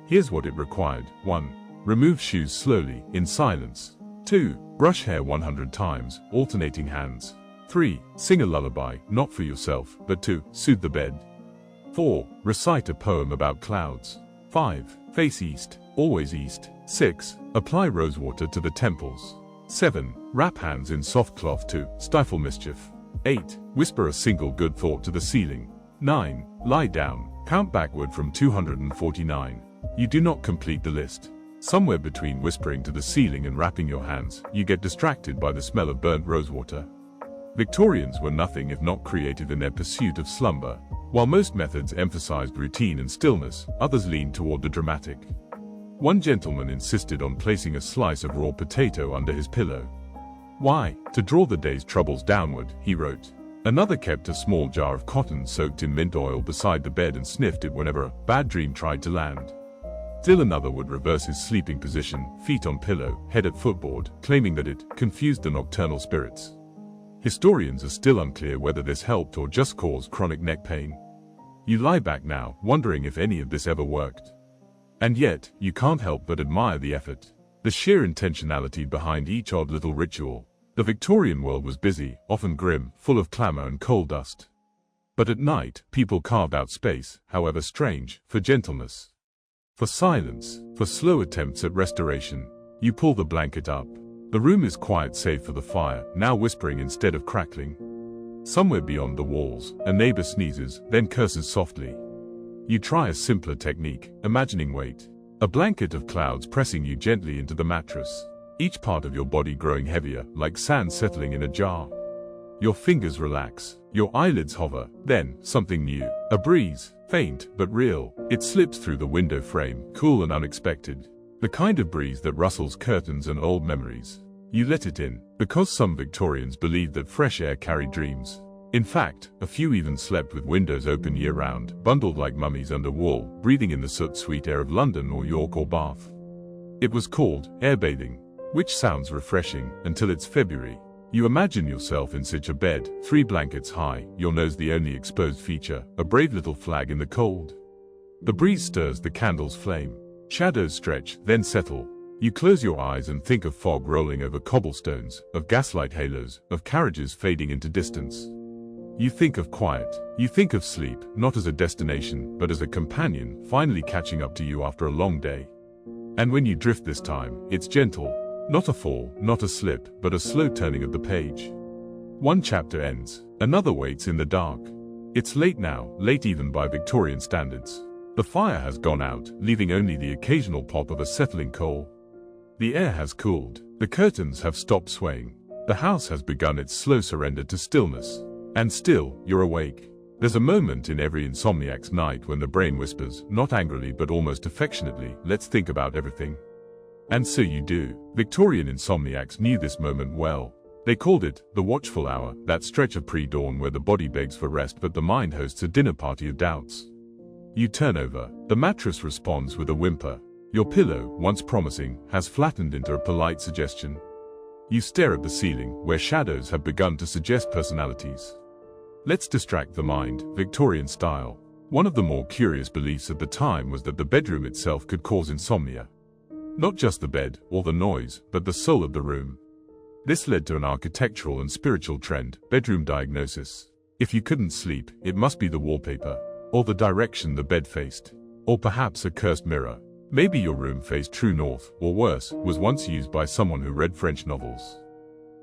Here's what it required. 1. Remove shoes slowly, in silence. 2. Brush hair 100 times, alternating hands. 3. Sing a lullaby, not for yourself, but to soothe the bed. 4. Recite a poem about clouds. 5. Face east, always east. 6. Apply rosewater to the temples. 7. Wrap hands in soft cloth to stifle mischief. 8. Whisper a single good thought to the ceiling. 9. Lie down, count backward from 249. You do not complete the list. Somewhere between whispering to the ceiling and wrapping your hands, you get distracted by the smell of burnt rosewater. Victorians were nothing if not creative in their pursuit of slumber. While most methods emphasized routine and stillness, others leaned toward the dramatic. One gentleman insisted on placing a slice of raw potato under his pillow. Why? To draw the day's troubles downward, he wrote. Another kept a small jar of cotton soaked in mint oil beside the bed and sniffed it whenever a bad dream tried to land. Still another would reverse his sleeping position, feet on pillow, head at footboard, claiming that it confused the nocturnal spirits. Historians are still unclear whether this helped or just caused chronic neck pain. You lie back now, wondering if any of this ever worked. And yet, you can't help but admire the effort, the sheer intentionality behind each odd little ritual. The Victorian world was busy, often grim, full of clamor and coal dust. But at night, people carved out space, however strange, for gentleness, for silence, for slow attempts at restoration. You pull the blanket up. The room is quiet save for the fire, now whispering instead of crackling. Somewhere beyond the walls, a neighbor sneezes, then curses softly. You try a simpler technique, imagining weight. A blanket of clouds pressing you gently into the mattress. Each part of your body growing heavier, like sand settling in a jar. Your fingers relax, your eyelids hover, then, something new. A breeze, faint but real. It slips through the window frame, cool and unexpected. The kind of breeze that rustles curtains and old memories. You let it in, because some Victorians believed that fresh air carried dreams. In fact, a few even slept with windows open year-round, bundled like mummies under wool, breathing in the soot-sweet air of London or York or Bath. It was called air-bathing, which sounds refreshing, until it's February. You imagine yourself in such a bed, 3 blankets high, your nose the only exposed feature, a brave little flag in the cold. The breeze stirs the candle's flame. Shadows stretch, then settle. You close your eyes and think of fog rolling over cobblestones, of gaslight halos, of carriages fading into distance. You think of quiet. You think of sleep, not as a destination, but as a companion, finally catching up to you after a long day. And when you drift this time, it's gentle. Not a fall, not a slip, but a slow turning of the page. One chapter ends, another waits in the dark. It's late now, late even by Victorian standards. The fire has gone out, leaving only the occasional pop of a settling coal. The air has cooled, the curtains have stopped swaying. The house has begun its slow surrender to stillness. And still, you're awake. There's a moment in every insomniac's night when the brain whispers, not angrily but almost affectionately, let's think about everything. And so you do. Victorian insomniacs knew this moment well. They called it the watchful hour, that stretch of pre-dawn where the body begs for rest but the mind hosts a dinner party of doubts. You turn over. The mattress responds with a whimper. Your pillow, once promising, has flattened into a polite suggestion. You stare at the ceiling, where shadows have begun to suggest personalities. Let's distract the mind, Victorian style. One of the more curious beliefs at the time was that the bedroom itself could cause insomnia. Not just the bed, or the noise, but the soul of the room. This led to an architectural and spiritual trend, bedroom diagnosis. If you couldn't sleep, it must be the wallpaper, or the direction the bed faced, or perhaps a cursed mirror. Maybe your room faced true north, or worse, was once used by someone who read French novels.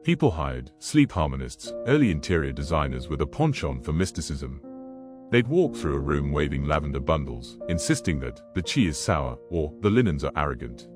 People hired sleep harmonists, early interior designers with a penchant for mysticism. They'd walk through a room waving lavender bundles, insisting that the tea is sour, or the linens are arrogant.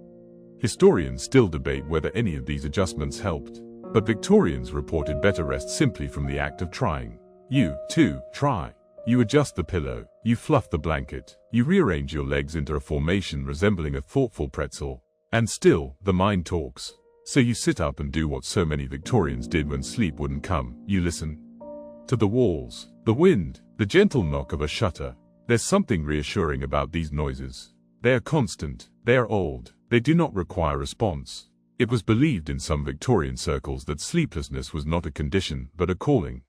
Historians still debate whether any of these adjustments helped, but Victorians reported better rest simply from the act of trying. You, too, try. You adjust the pillow, you fluff the blanket, you rearrange your legs into a formation resembling a thoughtful pretzel, and still, the mind talks. So you sit up and do what so many Victorians did when sleep wouldn't come. You listen to the walls, the wind, the gentle knock of a shutter. There's something reassuring about these noises. They are constant, they are old, they do not require response. It was believed in some Victorian circles that sleeplessness was not a condition, but a calling.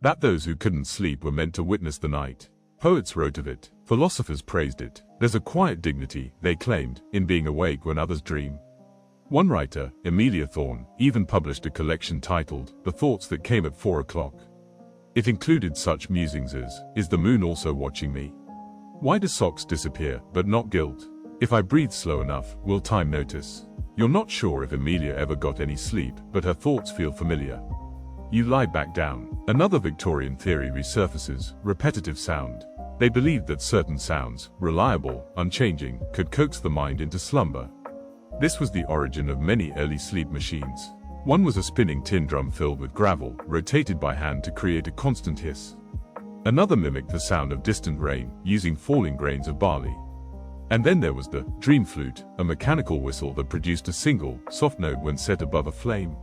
That those who couldn't sleep were meant to witness the night. Poets wrote of it, philosophers praised it. There's a quiet dignity, they claimed, in being awake when others dream. One writer, Amelia Thorne, even published a collection titled The Thoughts That Came at 4 o'clock. It included such musings as, is the moon also watching me? Why do socks disappear, but not guilt? If I breathe slow enough, will time notice? You're not sure if Amelia ever got any sleep, but her thoughts feel familiar. You lie back down. Another Victorian theory resurfaces, repetitive sound. They believed that certain sounds, reliable, unchanging, could coax the mind into slumber. This was the origin of many early sleep machines. One was a spinning tin drum filled with gravel, rotated by hand to create a constant hiss. Another mimicked the sound of distant rain, using falling grains of barley. And then there was the dream flute, a mechanical whistle that produced a single, soft note when set above a flame.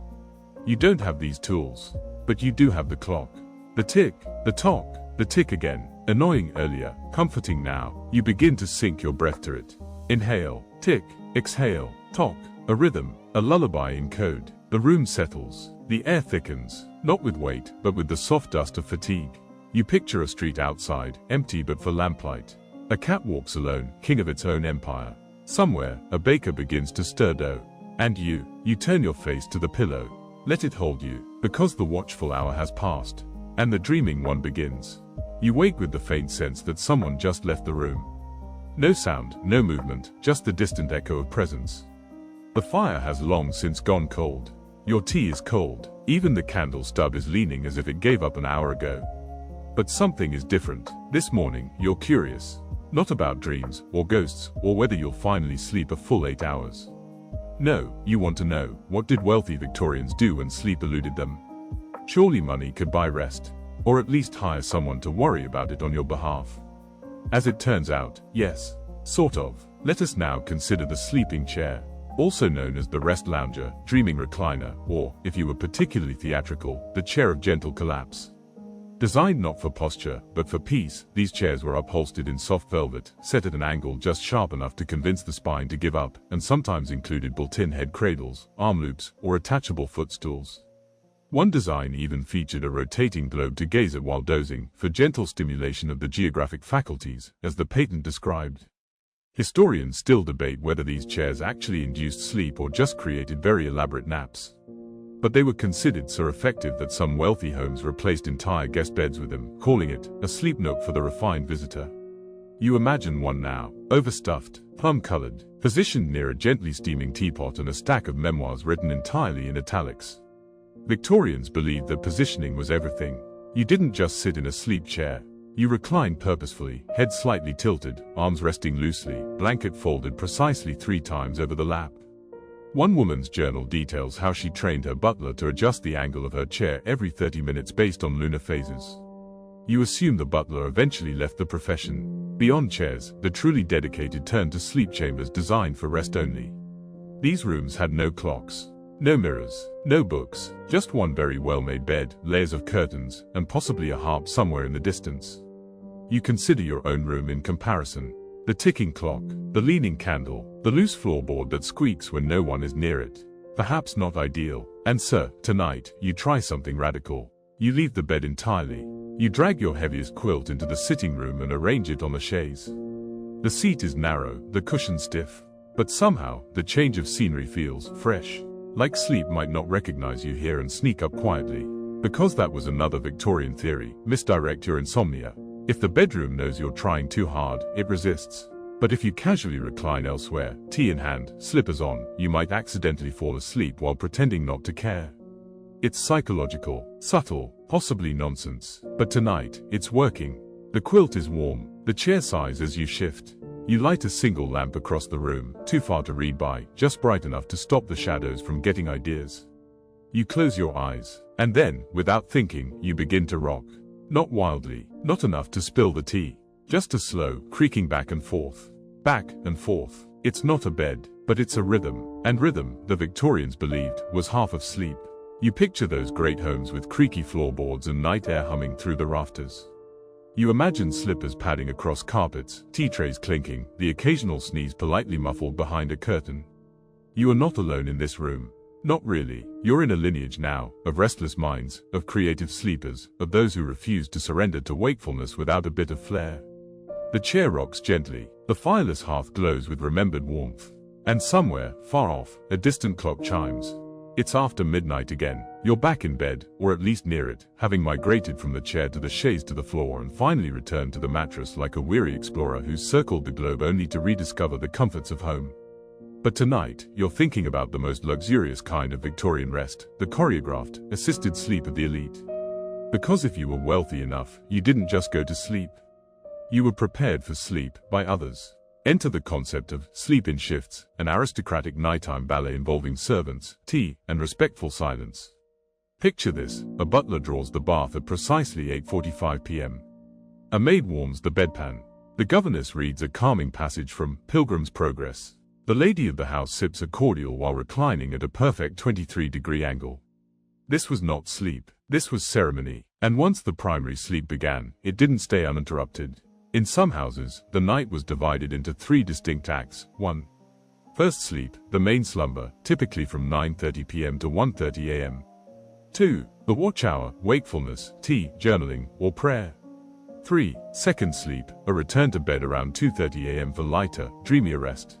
You don't have these tools, but you do have the clock. The tick, the tock, the tick again. Annoying earlier, comforting now. You begin to sync your breath to it. Inhale, tick, exhale, tock, a rhythm, a lullaby in code. The room settles, the air thickens, not with weight, but with the soft dust of fatigue. You picture a street outside, empty but for lamplight. A cat walks alone, king of its own empire. Somewhere, a baker begins to stir dough. And you turn your face to the pillow. Let it hold you, because the watchful hour has passed. And the dreaming one begins. You wake with the faint sense that someone just left the room. No sound, no movement, just the distant echo of presence. The fire has long since gone cold. Your tea is cold. Even the candle stub is leaning as if it gave up an hour ago. But something is different. This morning, you're curious. Not about dreams, or ghosts, or whether you'll finally sleep a full 8 hours. No, you want to know, what did wealthy Victorians do when sleep eluded them? Surely money could buy rest. Or at least hire someone to worry about it on your behalf. As it turns out, yes. Sort of. Let us now consider the sleeping chair, also known as the rest lounger, dreaming recliner, or, if you were particularly theatrical, the chair of gentle collapse. Designed not for posture, but for peace, these chairs were upholstered in soft velvet, set at an angle just sharp enough to convince the spine to give up, and sometimes included built-in head cradles, arm loops, or attachable footstools. One design even featured a rotating globe to gaze at while dozing, for gentle stimulation of the geographic faculties, as the patent described. Historians still debate whether these chairs actually induced sleep or just created very elaborate naps. But they were considered so effective that some wealthy homes replaced entire guest beds with them, calling it a sleep nook for the refined visitor. You imagine one now, overstuffed, plum-colored, positioned near a gently steaming teapot and a stack of memoirs written entirely in italics. Victorians believed that positioning was everything. You didn't just sit in a sleep chair. You reclined purposefully, head slightly tilted, arms resting loosely, blanket folded precisely 3 times over the lap. One woman's journal details how she trained her butler to adjust the angle of her chair every 30 minutes based on lunar phases. You assume the butler eventually left the profession. Beyond chairs, the truly dedicated turned to sleep chambers designed for rest only. These rooms had no clocks, no mirrors, no books, just one very well-made bed, layers of curtains, and possibly a harp somewhere in the distance. You consider your own room in comparison. The ticking clock, the leaning candle, the loose floorboard that squeaks when no one is near it. Perhaps not ideal. And sir, tonight, you try something radical. You leave the bed entirely. You drag your heaviest quilt into the sitting room and arrange it on the chaise. The seat is narrow, the cushion stiff. But somehow, the change of scenery feels fresh. Like sleep might not recognize you here and sneak up quietly. Because that was another Victorian theory, misdirect your insomnia. If the bedroom knows you're trying too hard, it resists. But if you casually recline elsewhere, tea in hand, slippers on, you might accidentally fall asleep while pretending not to care. It's psychological, subtle, possibly nonsense. But tonight, it's working. The quilt is warm, the chair sighs as you shift. You light a single lamp across the room, too far to read by, just bright enough to stop the shadows from getting ideas. You close your eyes, and then, without thinking, you begin to rock. Not wildly, not enough to spill the tea. Just a slow, creaking back and forth. Back and forth. It's not a bed, but it's a rhythm. And rhythm, the Victorians believed, was half of sleep. You picture those great homes with creaky floorboards and night air humming through the rafters. You imagine slippers padding across carpets, tea trays clinking, the occasional sneeze politely muffled behind a curtain. You are not alone in this room. Not really. You're in a lineage now, of restless minds, of creative sleepers, of those who refuse to surrender to wakefulness without a bit of flair. The chair rocks gently, the fireless hearth glows with remembered warmth. And somewhere, far off, a distant clock chimes. It's after midnight again. You're back in bed, or at least near it, having migrated from the chair to the chaise to the floor and finally returned to the mattress like a weary explorer who's circled the globe only to rediscover the comforts of home. But tonight, you're thinking about the most luxurious kind of Victorian rest, the choreographed, assisted sleep of the elite. Because if you were wealthy enough, you didn't just go to sleep. You were prepared for sleep by others. Enter the concept of sleep in shifts, an aristocratic nighttime ballet involving servants, tea, and respectful silence. Picture this: a butler draws the bath at precisely 8:45 p.m. A maid warms the bedpan. The governess reads a calming passage from Pilgrim's Progress. The lady of the house sips a cordial while reclining at a perfect 23-degree angle. This was not sleep. This was ceremony. And once the primary sleep began, it didn't stay uninterrupted. In some houses, the night was divided into 3 distinct acts. 1. First sleep, the main slumber, typically from 9:30 p.m. to 1:30 a.m. 2. The watch hour, wakefulness, tea, journaling, or prayer. 3. Second sleep, a return to bed around 2:30 a.m. for lighter, dreamier rest.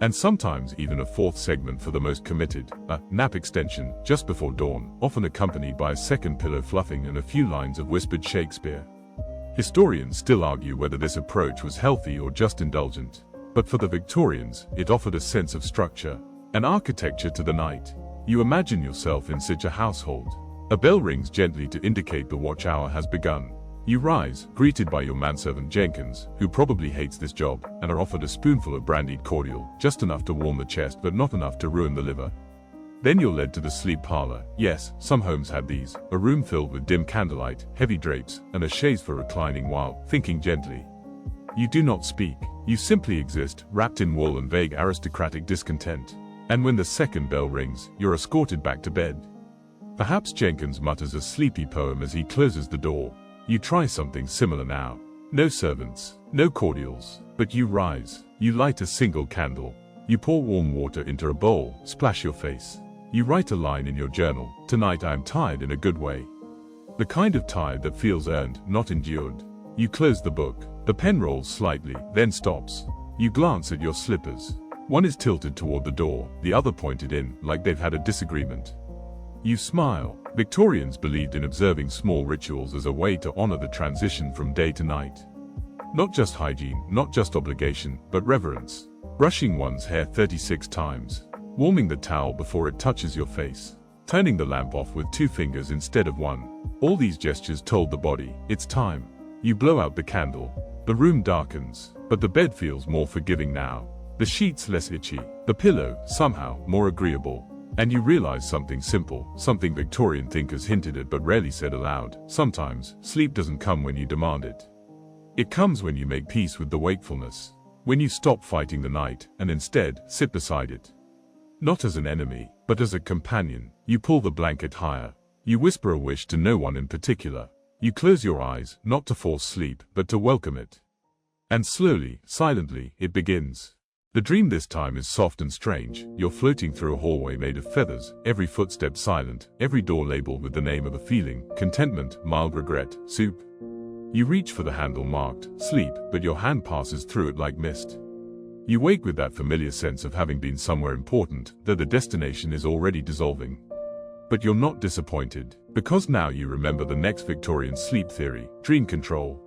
And sometimes even a 4th segment for the most committed, a nap extension, just before dawn, often accompanied by a second pillow fluffing and a few lines of whispered Shakespeare. Historians still argue whether this approach was healthy or just indulgent. But for the Victorians, it offered a sense of structure, an architecture to the night. You imagine yourself in such a household. A bell rings gently to indicate the watch hour has begun. You rise, greeted by your manservant Jenkins, who probably hates this job, and are offered a spoonful of brandied cordial, just enough to warm the chest but not enough to ruin the liver. Then you're led to the sleep parlor. Yes, some homes had these, a room filled with dim candlelight, heavy drapes, and a chaise for reclining while thinking gently. You do not speak. You simply exist, wrapped in wool and vague aristocratic discontent. And when the second bell rings, you're escorted back to bed. Perhaps Jenkins mutters a sleepy poem as he closes the door. You try something similar now. No servants, no cordials, but you rise. You light a single candle. You pour warm water into a bowl, splash your face. You write a line in your journal: "Tonight I am tired in a good way." The kind of tired that feels earned, not endured. You close the book. The pen rolls slightly, then stops. You glance at your slippers. One is tilted toward the door, the other pointed in, like they've had a disagreement. You smile. Victorians believed in observing small rituals as a way to honor the transition from day to night. Not just hygiene, not just obligation, but reverence. Brushing one's hair 36 times. Warming the towel before it touches your face. Turning the lamp off with 2 fingers instead of 1. All these gestures told the body, it's time. You blow out the candle. The room darkens, but the bed feels more forgiving now. The sheets less itchy. The pillow, somehow, more agreeable. And you realize something simple, something Victorian thinkers hinted at but rarely said aloud. Sometimes, sleep doesn't come when you demand it. It comes when you make peace with the wakefulness. When you stop fighting the night, and instead, sit beside it. Not as an enemy, but as a companion. You pull the blanket higher. You whisper a wish to no one in particular. You close your eyes, not to force sleep, but to welcome it. And slowly, silently, it begins. The dream this time is soft and strange. You're floating through a hallway made of feathers, every footstep silent, every door labeled with the name of a feeling: contentment, mild regret, soup. You reach for the handle marked sleep, but your hand passes through it like mist. You wake with that familiar sense of having been somewhere important, though the destination is already dissolving. But you're not disappointed, because now you remember the next Victorian sleep theory: dream control.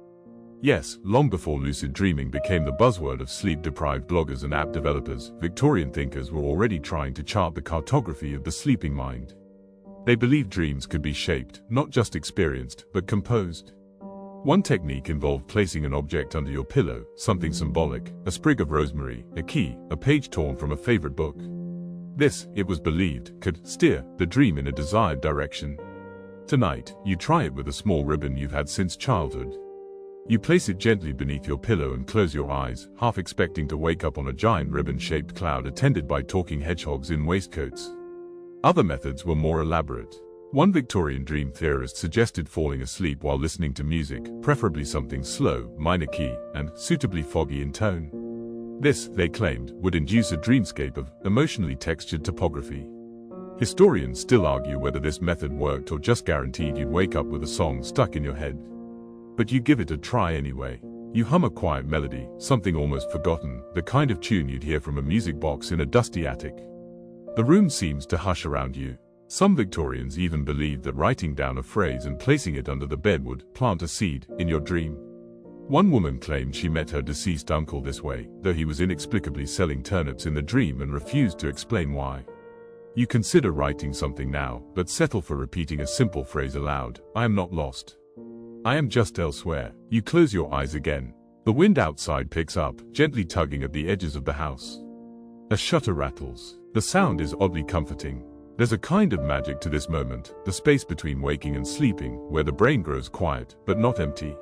Yes, long before lucid dreaming became the buzzword of sleep-deprived bloggers and app developers, Victorian thinkers were already trying to chart the cartography of the sleeping mind. They believed dreams could be shaped, not just experienced, but composed. One technique involved placing an object under your pillow, something symbolic: a sprig of rosemary, a key, a page torn from a favorite book. This, it was believed, could steer the dream in a desired direction. Tonight, you try it with a small ribbon you've had since childhood. You place it gently beneath your pillow and close your eyes, half expecting to wake up on a giant ribbon-shaped cloud attended by talking hedgehogs in waistcoats. Other methods were more elaborate. One Victorian dream theorist suggested falling asleep while listening to music, preferably something slow, minor key, and suitably foggy in tone. This, they claimed, would induce a dreamscape of emotionally textured topography. Historians still argue whether this method worked or just guaranteed you'd wake up with a song stuck in your head. But you give it a try anyway. You hum a quiet melody, something almost forgotten, the kind of tune you'd hear from a music box in a dusty attic. The room seems to hush around you. Some Victorians even believed that writing down a phrase and placing it under the bed would plant a seed in your dream. One woman claimed she met her deceased uncle this way, though he was inexplicably selling turnips in the dream and refused to explain why. You consider writing something now, but settle for repeating a simple phrase aloud. I am not lost. I am just elsewhere. You close your eyes again. The wind outside picks up, gently tugging at the edges of the house. A shutter rattles. The sound is oddly comforting. There's a kind of magic to this moment, the space between waking and sleeping, where the brain grows quiet, but not empty.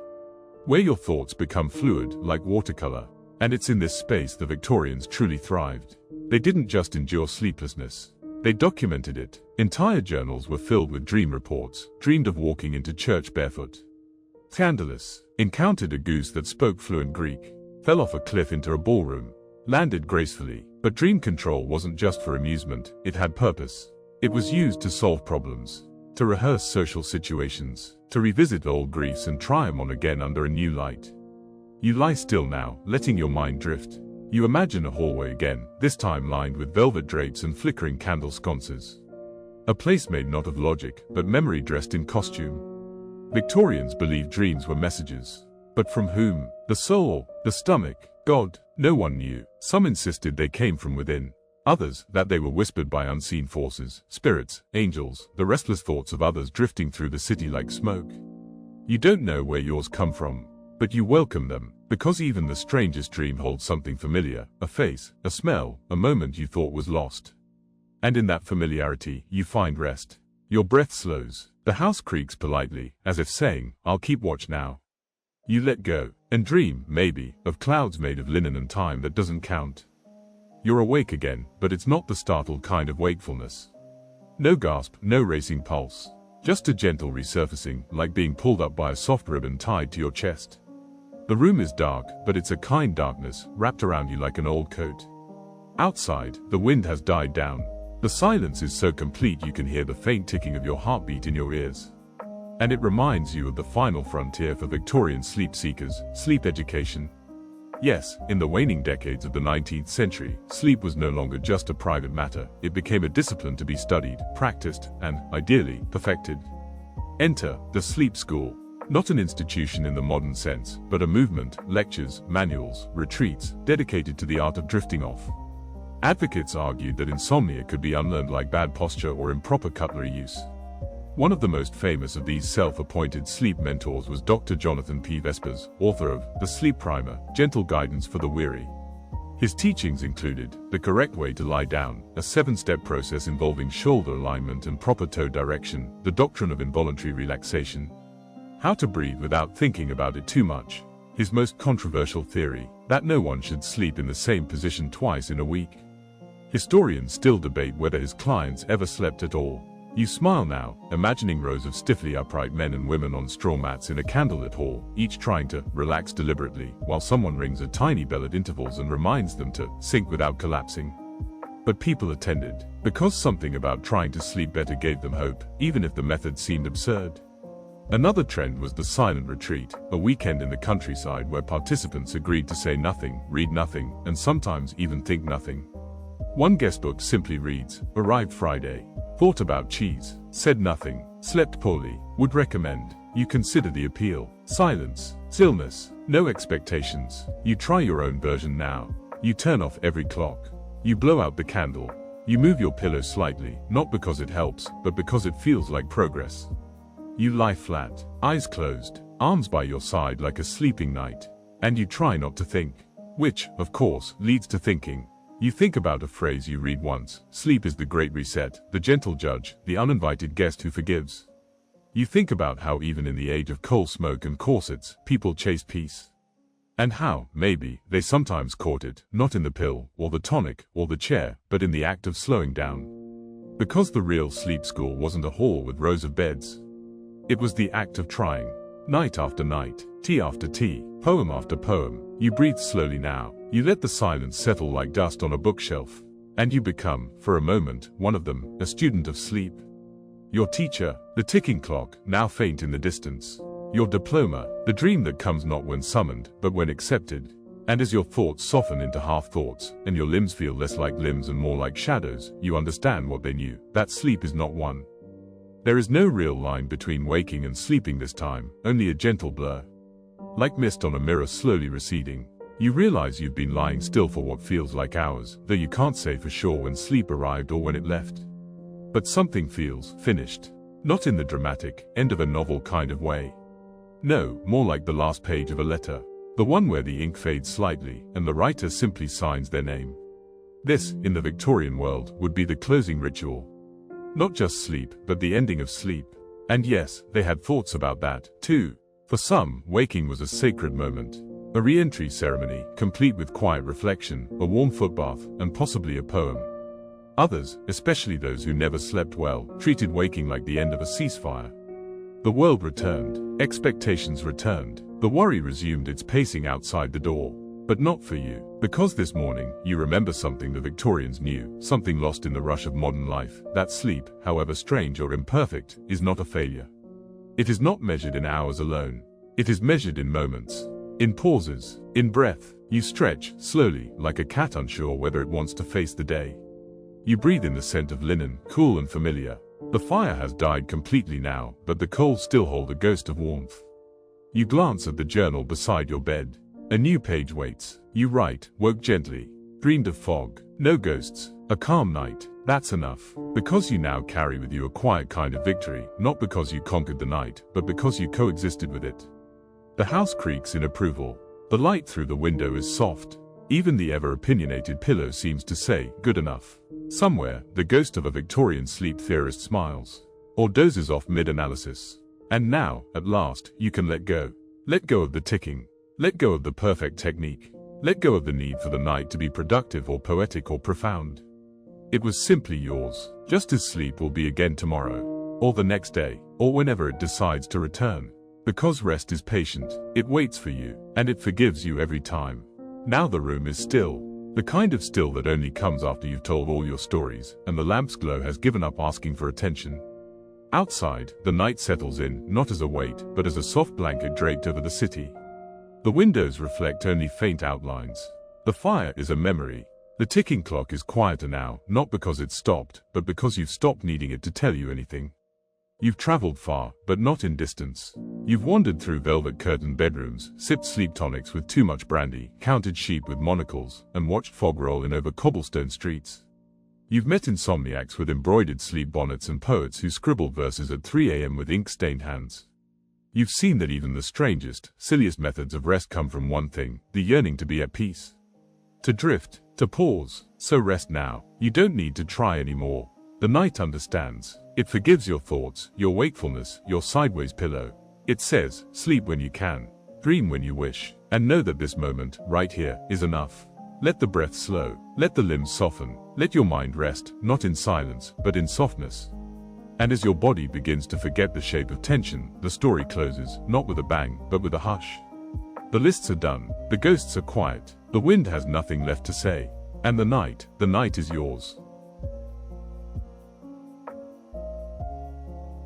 Where your thoughts become fluid, like watercolor. And it's in this space the Victorians truly thrived. They didn't just endure sleeplessness. They documented it. Entire journals were filled with dream reports, dreamed of walking into church barefoot. Scandalous. Encountered a goose that spoke fluent Greek. Fell off a cliff into a ballroom. Landed gracefully. But dream control wasn't just for amusement, it had purpose. It was used to solve problems. To rehearse social situations. To revisit old griefs and try them on again under a new light. You lie still now, letting your mind drift. You imagine a hallway again, this time lined with velvet drapes and flickering candle sconces. A place made not of logic, but memory dressed in costume. Victorians believed dreams were messages. But from whom? The soul, the stomach, God? No one knew. Some insisted they came from within. Others, that they were whispered by unseen forces, spirits, angels, the restless thoughts of others drifting through the city like smoke. You don't know where yours come from, but you welcome them, because even the strangest dream holds something familiar, a face, a smell, a moment you thought was lost. And in that familiarity, you find rest. Your breath slows. The house creaks politely, as if saying, I'll keep watch now. You let go, and dream, maybe, of clouds made of linen and time that doesn't count. You're awake again, but it's not the startled kind of wakefulness. No gasp, no racing pulse. Just a gentle resurfacing, like being pulled up by a soft ribbon tied to your chest. The room is dark, but it's a kind darkness, wrapped around you like an old coat. Outside, the wind has died down. The silence is so complete you can hear the faint ticking of your heartbeat in your ears. And it reminds you of the final frontier for Victorian sleep seekers, sleep education. Yes, in the waning decades of the 19th century, sleep was no longer just a private matter, it became a discipline to be studied, practiced, and, ideally, perfected. Enter the sleep school. Not an institution in the modern sense, but a movement, lectures, manuals, retreats, dedicated to the art of drifting off. Advocates argued that insomnia could be unlearned like bad posture or improper cutlery use. One of the most famous of these self-appointed sleep mentors was Dr. Jonathan P. Vespers, author of The Sleep Primer, Gentle Guidance for the Weary. His teachings included the correct way to lie down, a 7-step process involving shoulder alignment and proper toe direction, the doctrine of involuntary relaxation, how to breathe without thinking about it too much, his most controversial theory, that no one should sleep in the same position twice in a week. Historians still debate whether his clients ever slept at all. You smile now, imagining rows of stiffly upright men and women on straw mats in a candlelit hall, each trying to relax deliberately, while someone rings a tiny bell at intervals and reminds them to sink without collapsing. But people attended, because something about trying to sleep better gave them hope, even if the method seemed absurd. Another trend was the silent retreat, a weekend in the countryside where participants agreed to say nothing, read nothing, and sometimes even think nothing. One guestbook simply reads, arrived Friday. Thought about cheese, said nothing, slept poorly, would recommend. You consider the appeal. Silence, stillness, no expectations. You try your own version now. You turn off every clock. You blow out the candle. You move your pillow slightly, not because it helps, but because it feels like progress. You lie flat, eyes closed, arms by your side like a sleeping knight. And you try not to think. Which, of course, leads to thinking. You think about a phrase you read once, sleep is the great reset, the gentle judge, the uninvited guest who forgives. You think about how even in the age of coal smoke and corsets, people chase peace. And how, maybe, they sometimes caught it, not in the pill, or the tonic, or the chair, but in the act of slowing down. Because the real sleep school wasn't a hall with rows of beds. It was the act of trying. Night after night, tea after tea, poem after poem, you breathe slowly now. You let the silence settle like dust on a bookshelf. And you become, for a moment, one of them, a student of sleep. Your teacher, the ticking clock, now faint in the distance. Your diploma, the dream that comes not when summoned, but when accepted. And as your thoughts soften into half-thoughts, and your limbs feel less like limbs and more like shadows, you understand what they knew, that sleep is not one. There is no real line between waking and sleeping this time, only a gentle blur. Like mist on a mirror slowly receding, you realize you've been lying still for what feels like hours, though you can't say for sure when sleep arrived or when it left. But something feels finished. Not in the dramatic, end of a novel kind of way. No, more like the last page of a letter. The one where the ink fades slightly, and the writer simply signs their name. This, in the Victorian world, would be the closing ritual. Not just sleep, but the ending of sleep. And yes, they had thoughts about that, too. For some, waking was a sacred moment. A re-entry ceremony, complete with quiet reflection, a warm footbath, and possibly a poem. Others, especially those who never slept well, treated waking like the end of a ceasefire. The world returned. Expectations returned. The worry resumed its pacing outside the door. But not for you. Because this morning, you remember something the Victorians knew, something lost in the rush of modern life, that sleep, however strange or imperfect, is not a failure. It is not measured in hours alone. It is measured in moments. In pauses. In breath. You stretch, slowly, like a cat unsure whether it wants to face the day. You breathe in the scent of linen, cool and familiar. The fire has died completely now, but the coals still hold a ghost of warmth. You glance at the journal beside your bed. A new page waits. You write, woke gently. Dreamed of fog. No ghosts. A calm night. That's enough. Because you now carry with you a quiet kind of victory, not because you conquered the night, but because you coexisted with it. The house creaks in approval. The light through the window is soft. Even the ever-opinionated pillow seems to say, good enough. Somewhere, the ghost of a Victorian sleep theorist smiles. Or dozes off mid-analysis. And now, at last, you can let go. Let go of the ticking. Let go of the perfect technique. Let go of the need for the night to be productive or poetic or profound. It was simply yours, just as sleep will be again tomorrow. Or the next day, or whenever it decides to return. Because rest is patient, it waits for you, and it forgives you every time. Now the room is still. The kind of still that only comes after you've told all your stories, and the lamp's glow has given up asking for attention. Outside, the night settles in, not as a weight, but as a soft blanket draped over the city. The windows reflect only faint outlines. The fire is a memory. The ticking clock is quieter now, not because it's stopped, but because you've stopped needing it to tell you anything. You've traveled far, but not in distance. You've wandered through velvet-curtained bedrooms, sipped sleep tonics with too much brandy, counted sheep with monocles, and watched fog roll in over cobblestone streets. You've met insomniacs with embroidered sleep bonnets and poets who scribbled verses at 3 a.m. with ink-stained hands. You've seen that even the strangest, silliest methods of rest come from one thing, the yearning to be at peace. To drift, to pause. So rest now. You don't need to try anymore. The night understands. It forgives your thoughts, your wakefulness, your sideways pillow. It says, sleep when you can, dream when you wish, and know that this moment, right here, is enough. Let the breath slow, let the limbs soften, let your mind rest, not in silence, but in softness. And as your body begins to forget the shape of tension, the story closes, not with a bang, but with a hush. The lists are done, the ghosts are quiet, the wind has nothing left to say. And the night is yours.